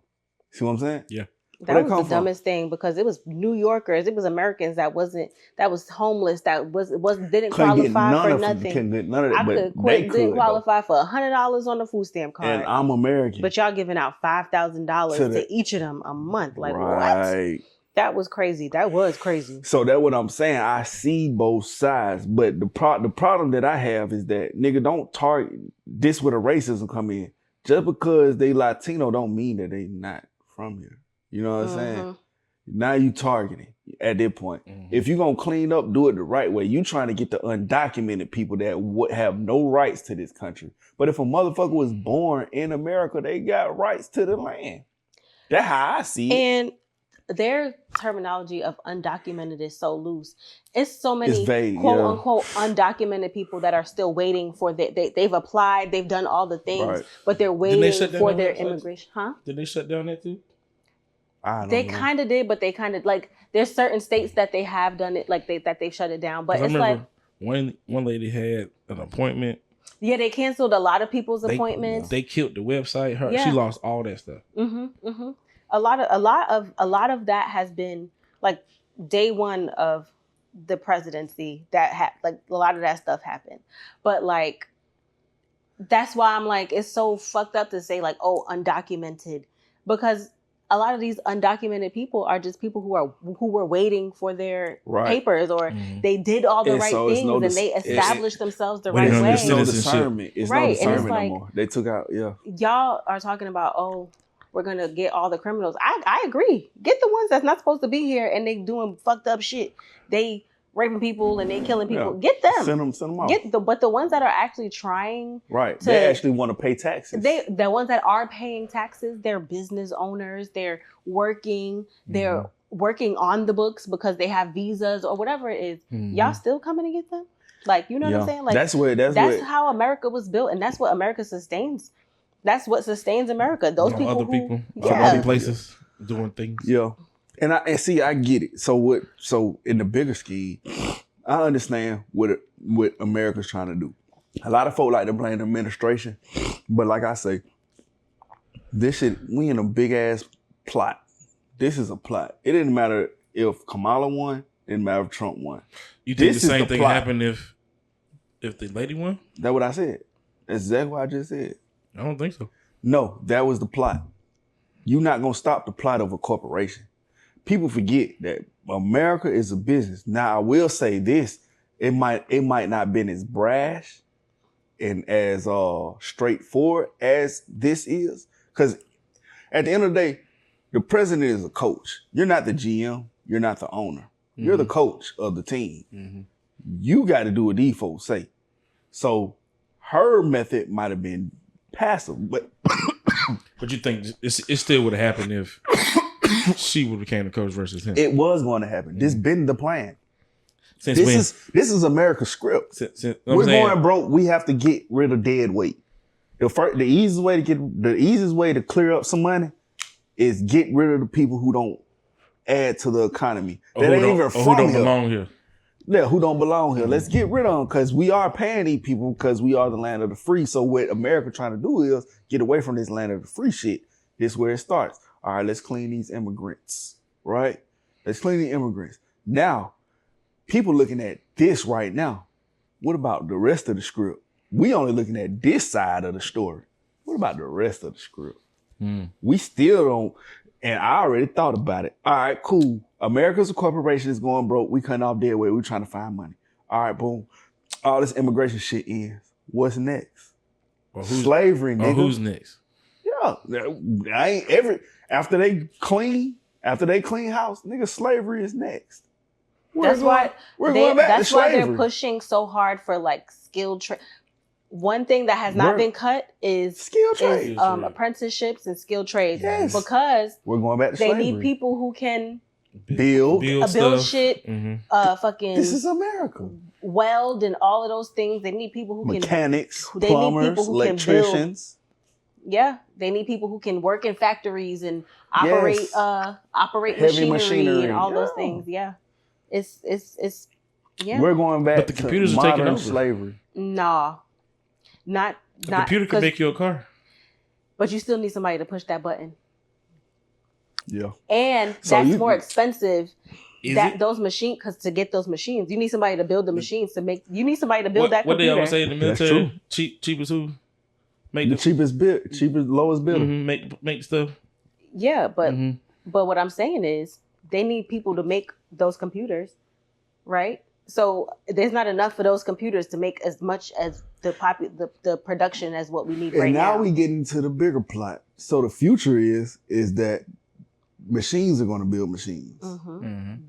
See what I'm saying? Yeah. That was the dumbest thing because it was New Yorkers, it was Americans that was homeless, didn't qualify for nothing. Couldn't get none of that. Didn't qualify for $100 on the food stamp card. And I'm American. But y'all giving out $5,000 to each of them a month. Like what? That was crazy. So that's what I'm saying. I see both sides, but the problem that I have is that nigga don't target this where the racism come in. Just because they Latino don't mean that they not from here. You know what I'm saying? Now you targeting at that point. If you gonna clean up, do it the right way. You trying to get the undocumented people that would have no rights to this country. But if a motherfucker was born in America, they got rights to the land. That's how I see it. And their terminology of undocumented is so loose. It's so many quote unquote undocumented people that are still waiting for they've applied, they've done all the things, but they're waiting for their immigration. Did they shut down that too? They kind of did, but they kind of like there's certain states that they have done it like that they've shut it down. But it's like one lady had an appointment. Yeah, they canceled a lot of people's appointments. They killed the website. She lost all that stuff. A lot of that has been like day one of the presidency like a lot of that stuff happened. But like that's why I'm like it's so fucked up to say like undocumented because a lot of these undocumented people are just people who were waiting for their papers or they did all the right things and they established themselves the right way. It's no discernment. It's no discernment no more. They took out y'all are talking about we're going to get all the criminals. I agree. Get the ones that's not supposed to be here and they doing fucked up shit. They raping people and they killing people. Get them. Send them out. But the ones that are actually trying. Right. They actually want to pay taxes. The ones that are paying taxes, they're business owners. They're working. They're working on the books because they have visas or whatever it is. Y'all still coming to get them? Like, you know what I'm saying? Like that's how America was built and that's what America sustains. That's what sustains America. Those people other people from other places doing things. Yeah. And I get it. So in the bigger scheme, I understand what America's trying to do. A lot of folk like to blame the administration, but like I say, this shit, we in a big ass plot. This is a plot. It didn't matter if Kamala won. It didn't matter if Trump won. You think This the is same the thing plot. happened if the lady won? That's what I said. That's exactly what I just said. I don't think so. No, that was the plot. You're not gonna stop the plot of a corporation. People forget that America is a business. Now I will say this: it might not been as brash and as straightforward as this is, because at the end of the day, the president is a coach. You're not the GM. You're not the owner. You're the coach of the team. Mm-hmm. You got to do what these folks say. So her method might have been passive, but But you think it still would have happened if she would have became the coach versus him? it was going to happen. This been the plan. Since when? This is America's script. We're going broke. We have to get rid of dead weight. The easiest way to clear up some money is get rid of the people who don't add to the economy. That ain't even from who don't here. belong here. Yeah, who don't belong here. Let's get rid of them because we are paying these people because we are the land of the free. So what America trying to do is get away from this land of the free shit. This is where it starts. All right, let's clean these immigrants, right? Let's clean the immigrants. Now, people looking at this right now. What about the rest of the script? We only looking at this side of the story. What about the rest of the script? We still don't, and I already thought about it. All right, cool. America's a corporation is going broke. We cutting off dead weight. We trying to find money. All right, boom. All this immigration shit ends. What's next? Slavery, nigga. Who's next? Yeah. I ain't after they clean house, nigga, slavery is next. That's why slavery. they're pushing so hard for like skilled trade. One thing that has not been cut is skilled trade, apprenticeships and skilled trades. Yes. Because we're going back to they slavery. need people who can build shit. Fucking this is America. Weld and all of those things. They need people who mechanics, can. They plumbers, need people who electricians. Can build. Yeah, they need people who can work in factories and operate heavy machinery and all those things. Yeah, it's yeah. We're going back but the computers to are taking modern over. slavery. Nah, not computer can make you a car, but you still need somebody to push that button. Yeah, and that's more expensive. Those machines, because to get those machines, you need somebody to build the machines to make. You need somebody to build that computer. What they always say in the military? Cheapest who? Make the cheapest lowest bidder. Make the stuff. Yeah, but what I'm saying is they need people to make those computers, right? So there's not enough for those computers to make as much as the production as what we need right now. And now we get into the bigger plot. So the future is that machines are going to build machines.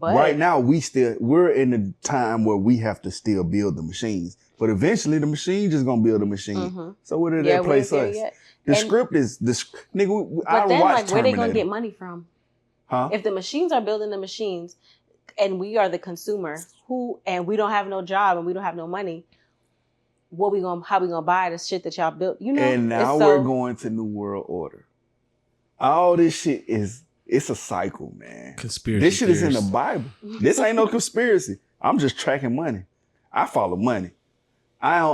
But right now we're in a time where we have to still build the machines. But eventually the machine just going to build a machine. So where did that place us? The script is this nigga. But then like where they Terminator. going to get money from? Huh? If the machines are building the machines and we are the consumer and we don't have no job and we don't have no money, how we gonna buy the shit that y'all built? You know. And now we're going to New World Order. All this shit it's a cycle, man. Conspiracy. This shit is in the Bible. This ain't no conspiracy. I'm just tracking money. I follow money. I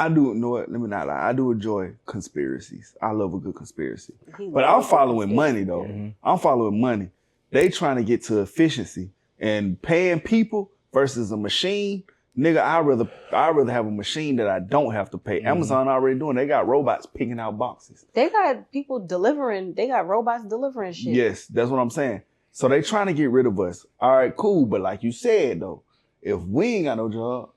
do enjoy conspiracies. I love a good conspiracy. But I'm following money though. I'm following money. They trying to get to efficiency and paying people versus a machine. Nigga, I'd rather have a machine that I don't have to pay. Amazon already doing. They got robots picking out boxes. They got people delivering. They got robots delivering shit. Yes, that's what I'm saying. So they trying to get rid of us. All right, cool. But like you said though, if we ain't got no job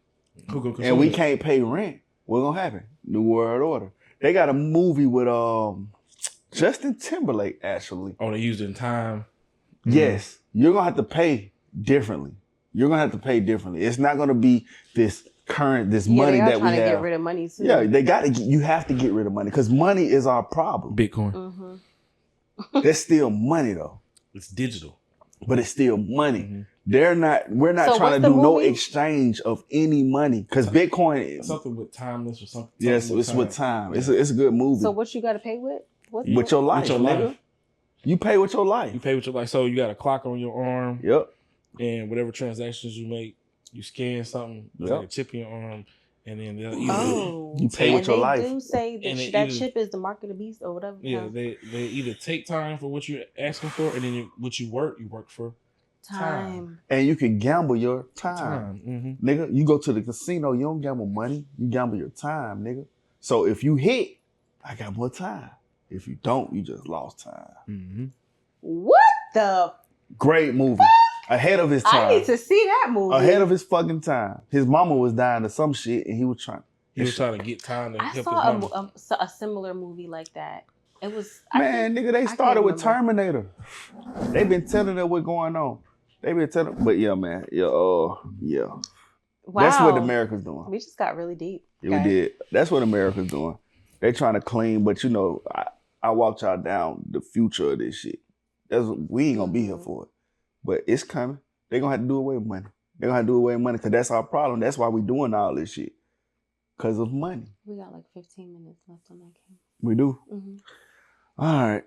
and we can't pay rent, what's gonna happen? New World Order. They got a movie with Justin Timberlake actually. Oh, they used it in Time. Yes, you're gonna have to pay differently. You're gonna have to pay differently. It's not gonna be this money that we have. They are trying to get rid of money too. Yeah, you have to get rid of money because money is our problem. Bitcoin. That's still money though. It's digital, but it's still money. We're not trying to do no exchange of any money because Bitcoin is something with timeless or something. Yes, it's with time. Yeah. It's a good movie. So what you got to pay with? With your life, nigga. You pay with your life. You pay with your life. So you got a clock on your arm. Yep. And whatever transactions you make, you scan something, like a chip in your arm, and then they'll You pay with your life. They do say that chip is the mark of the beast or whatever. Yeah, they either take time for what you're asking for, and then what you work for time. And you can gamble your time. Mm-hmm. Nigga, you go to the casino, you don't gamble money, you gamble your time, nigga. So if you hit, I got more time. If you don't, you just lost time. Mm-hmm. What the? Great movie. Ahead of his time. I need to see that movie. Ahead of his fucking time. His mama was dying of some shit, and he was trying. He was trying to get time to help his saw mama. a similar movie like that. It was nigga. They started with Terminator. They been telling us what's going on. They been telling, but yeah, man, yeah. Wow. That's what America's doing. We just got really deep. Yeah, we did. That's what America's doing. They trying to clean, but you know, I walked y'all down the future of this shit. We ain't gonna be here for it, but it's coming. They gonna have to do away with money. They gonna have to do away with money because that's our problem. That's why we doing all this shit, because of money. We got like 15 minutes left on that game. We do. Mm-hmm. All right,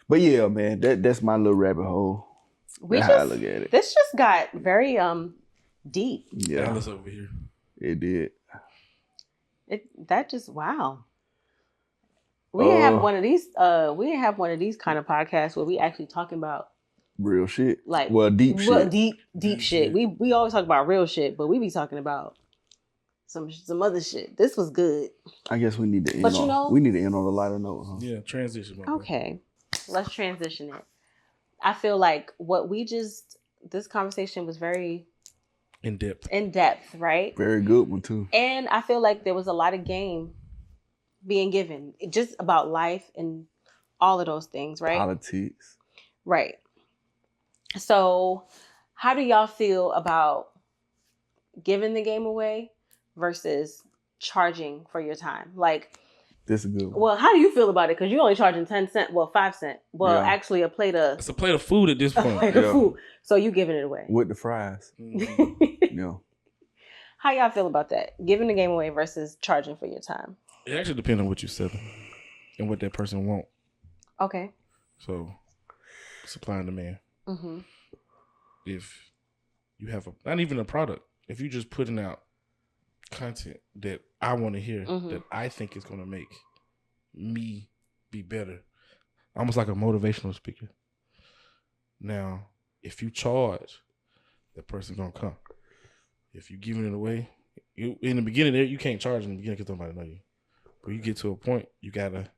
but yeah, man, that's my little rabbit hole. That's how I look at it. This just got very deep. Yeah, Dallas over here. It did. Wow. We didn't have one of these. We didn't have one of these kind of podcasts where we actually talking about real shit. Like deep shit. Deep shit. We always talk about real shit, but we be talking about some other shit. This was good. I guess we need to end. We need to end on a lighter note, huh? Yeah, transition. Okay, let's transition it. I feel like this conversation was very in depth, right? Very good one too. And I feel like there was a lot of game being given, just about life and all of those things, right? Politics. Right. So how do y'all feel about giving the game away versus charging for your time? Like, this is a good one. Well, how do you feel about it? Because you're only charging 10 cents, 5 cents. Well, actually a plate of... It's a plate of food at this point. Food. So you giving it away. With the fries. Mm-hmm. Yeah. How y'all feel about that? Giving the game away versus charging for your time? It actually depends on what you're selling and what that person want. Okay. So, supply and demand. Mm-hmm. If you have not even a product, if you're just putting out content that I want to hear, that I think is going to make me be better, almost like a motivational speaker. Now, if you charge, that person's going to come. If you're giving it away, in the beginning there, you can't charge in the beginning because nobody know you. But you get to a point, you gotta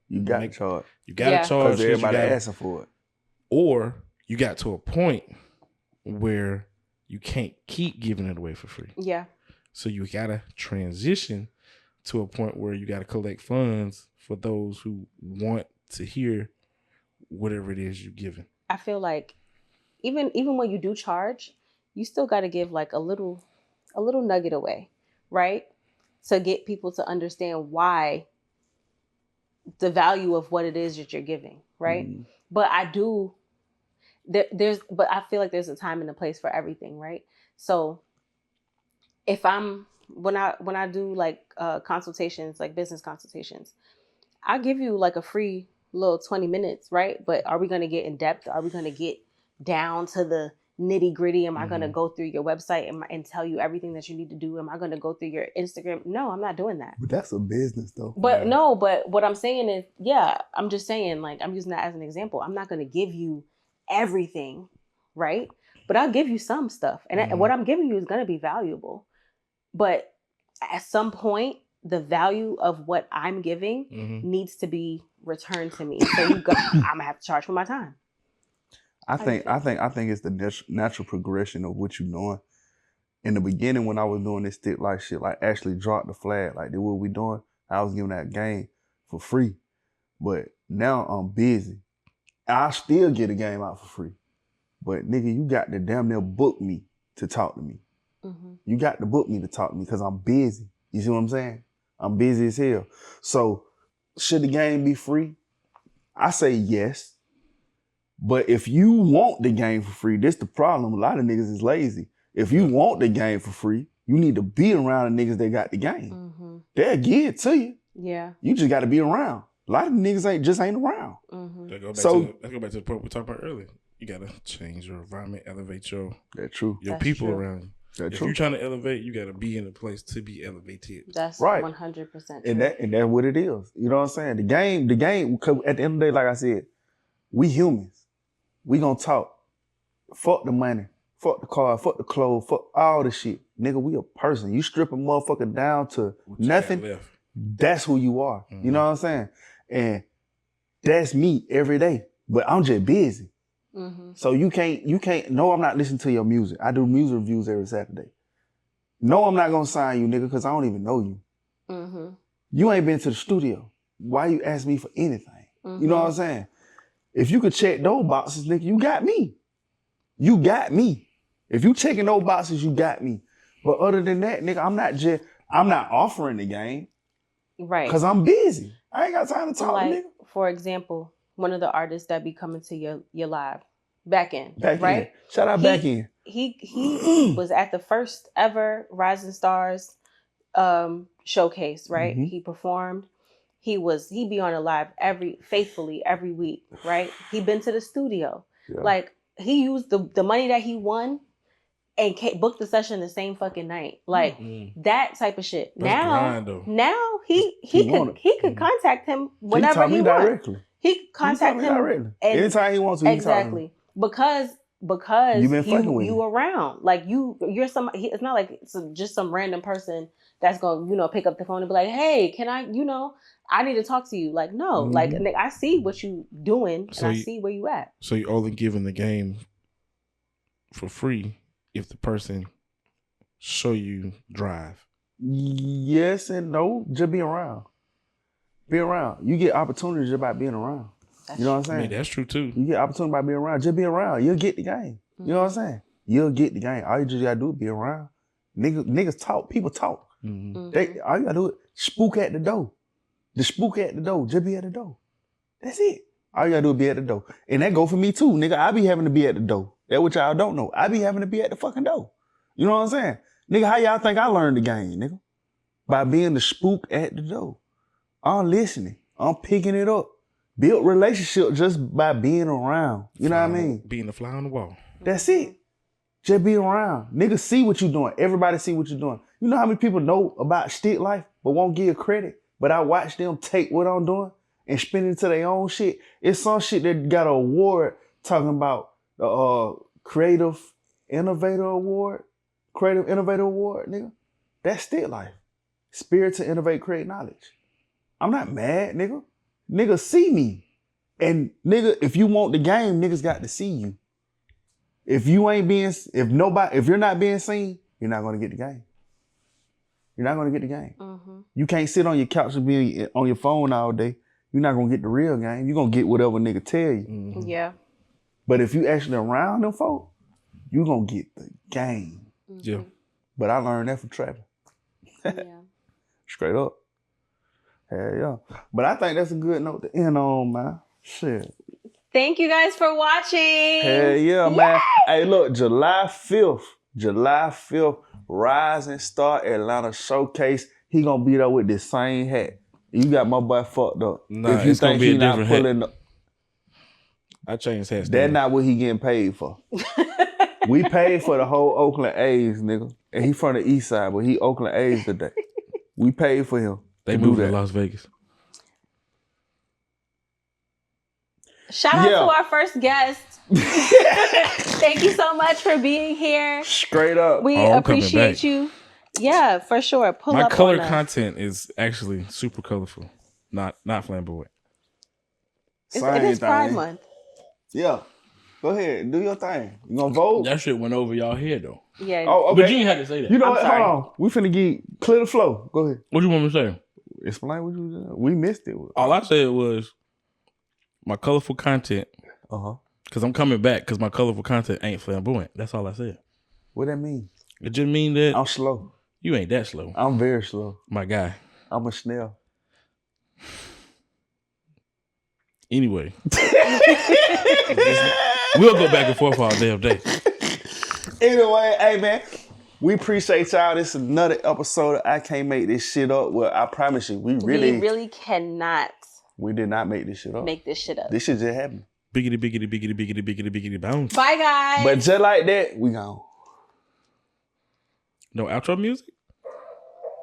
charge. You gotta charge because everybody asking for it. Or you got to a point where you can't keep giving it away for free. Yeah. So you gotta transition to a point where you gotta collect funds for those who want to hear whatever it is you're giving. I feel like even when you do charge, you still got to give like a little nugget away, right? To get people to understand why the value of what it is that you're giving, right? Mm. But I feel like there's a time and a place for everything, right? So if when I do like consultations, like business consultations, I'll give you like a free little 20 minutes, right? But are we going to get in depth? Are we going to get down to the nitty gritty? Am I going to go through your website and tell you everything that you need to do? Am I going to go through your Instagram? No, I'm not doing that. But that's a business though. But no, but what I'm saying is, yeah, I'm just saying, like, I'm using that as an example. I'm not going to give you everything, right? But I'll give you some stuff. And what I'm giving you is going to be valuable. But at some point, the value of what I'm giving needs to be returned to me. So I'm going to have to charge for my time. I think it's the natural progression of what you're doing. In the beginning, when I was doing this stick like shit, like actually drop the flag, like what we doing, I was giving that game for free. But now I'm busy. I still get a game out for free. But nigga, you got to damn near book me to talk to me. Mm-hmm. You got to book me to talk to me because I'm busy. You see what I'm saying? I'm busy as hell. So should the game be free? I say yes. But if you want the game for free, this the problem. A lot of niggas is lazy. If you want the game for free, you need to be around the niggas that got the game. Mm-hmm. They'll give it to you. Yeah. You just got to be around. A lot of niggas ain't around. Mm-hmm. Let's go back to the point we talked about earlier. You got to change your environment, elevate your That's true. Your That's people true. Around you. If you're trying to elevate, you got to be in a place to be elevated. That's right. 100% true. And that's what it is. You know what I'm saying? The game, cause at the end of the day, like I said, we humans. We gonna talk. Fuck the money. Fuck the car. Fuck the clothes. Fuck all the shit. Nigga, we a person. You strip a motherfucker down to nothing, that's who you are. Mm-hmm. You know what I'm saying? And that's me every day. But I'm just busy. Mm-hmm. So you can't, no, I'm not listening to your music. I do music reviews every Saturday. No, I'm not gonna sign you, nigga, because I don't even know you. Mm-hmm. You ain't been to the studio. Why you ask me for anything? Mm-hmm. You know what I'm saying? If you could check those boxes, nigga, you got me. You got me. If you checking those boxes, you got me. But other than that, nigga, I'm not offering the game. Right. Because I'm busy. I ain't got time to talk, like, nigga. For example, one of the artists that be coming to your live, Back In, right? In. Shout out Back In. He was at the first ever Rising Stars showcase, right? Mm-hmm. He performed. He be on a live faithfully every week, right? He been to the studio. Yeah. Like, he used the money that he won and booked the session the same fucking night. Like, that type of shit. That's now he could contact him whenever he wants. Directly. He could contact him directly. Anytime he wants to. Exactly. Because you've been fucking with you around. Like, you're somebody. It's not like it's just some random person that's gonna, pick up the phone and be like, hey, can I, I need to talk to you. Like, no, like, I see what you doing and I see where you at. So you only giving the game for free if the person show you drive. Yes and no, just be around. Be around. You get opportunities just by being around. You know what I'm saying? I mean, that's true too. You get opportunity by being around. Just be around. You'll get the game. You know what I'm saying? You'll get the game. All you just gotta do is be around. Niggas talk. People talk. Mm-hmm. All you gotta do is spook at the door. The spook at the door. Just be at the door. That's it. All you gotta do is be at the door. And that go for me too, nigga. I be having to be at the door. That's what y'all don't know. I be having to be at the fucking door. You know what I'm saying? Nigga, how y'all think I learned the game, nigga? By being the spook at the door. I'm listening. I'm picking it up. Build relationship just by being around. You know what I mean? Being a fly on the wall. That's it. Just be around. Niggas see what you doing. Everybody see what you're doing. You know how many people know about stick life but won't give credit? But I watch them take what I'm doing and spend it to their own shit. It's some shit that got an award talking about the Creative Innovator Award, nigga. That's still life. Spirit to innovate, create knowledge. I'm not mad, nigga. Niggas see me. And nigga, if you want the game, niggas got to see you. If you're not being seen, you're not gonna get the game. You're not gonna get the game. Mm-hmm. You can't sit on your couch and be on your phone all day. You're not gonna get the real game. You're gonna get whatever nigga tell you. Mm-hmm. Yeah. But if you actually around them folk, you gonna get the game. Mm-hmm. Yeah. But I learned that from trapping. Yeah. Straight up. Hell yeah. But I think that's a good note to end on, man. Shit. Thank you guys for watching. Hell yeah, man. Hey, look, July 5th, Rising Star Atlanta Showcase. He gonna be there with this same hat. You got my boy fucked up. Nah, if you it's think gonna be a different hat. I changed hats. That's not what he getting paid for. We paid for the whole Oakland A's, nigga. And he from the east side, but he Oakland A's today. We paid for him. They moved to Las Vegas. Shout out to our first guest. Thank you so much for being here. Straight up. We appreciate you. Yeah, for sure. My color content is actually super colorful, not flamboyant. It is Pride Month. Yeah. Go ahead. Do your thing. You gonna vote? That shit went over y'all head though. Yeah. Oh, okay. But you ain't had to say that. You know what? Hold on. We finna clear the flow. Go ahead. What you want me to say? Explain what you did. We missed it. All I said was my colorful content. Because I'm coming back because my colorful content ain't flamboyant. That's all I said. What that mean? It just mean that I'm slow. You ain't that slow. I'm very slow. My guy. I'm a snail. Anyway. We'll go back and forth all damn day. Anyway, hey man, we appreciate y'all. This is another episode of I Can't Make This Shit Up. Well, I promise you, we really cannot. We did not make this shit up. This shit just happened. Biggity bounce. Bye guys. But just like that, we gone. No outro music?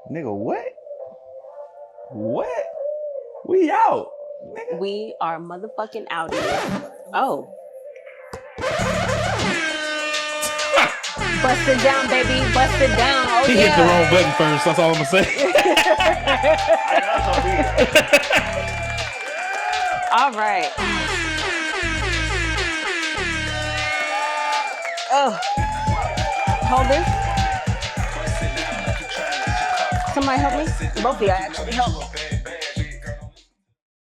Nigga, what? What? We out. Nigga. We are motherfucking out here. Oh. Bust it down, baby. Bust it down. Oh, He hit the wrong button first. That's all I'm going to say. All right. Oh. Hold this. Somebody help me? Both of y'all actually help me.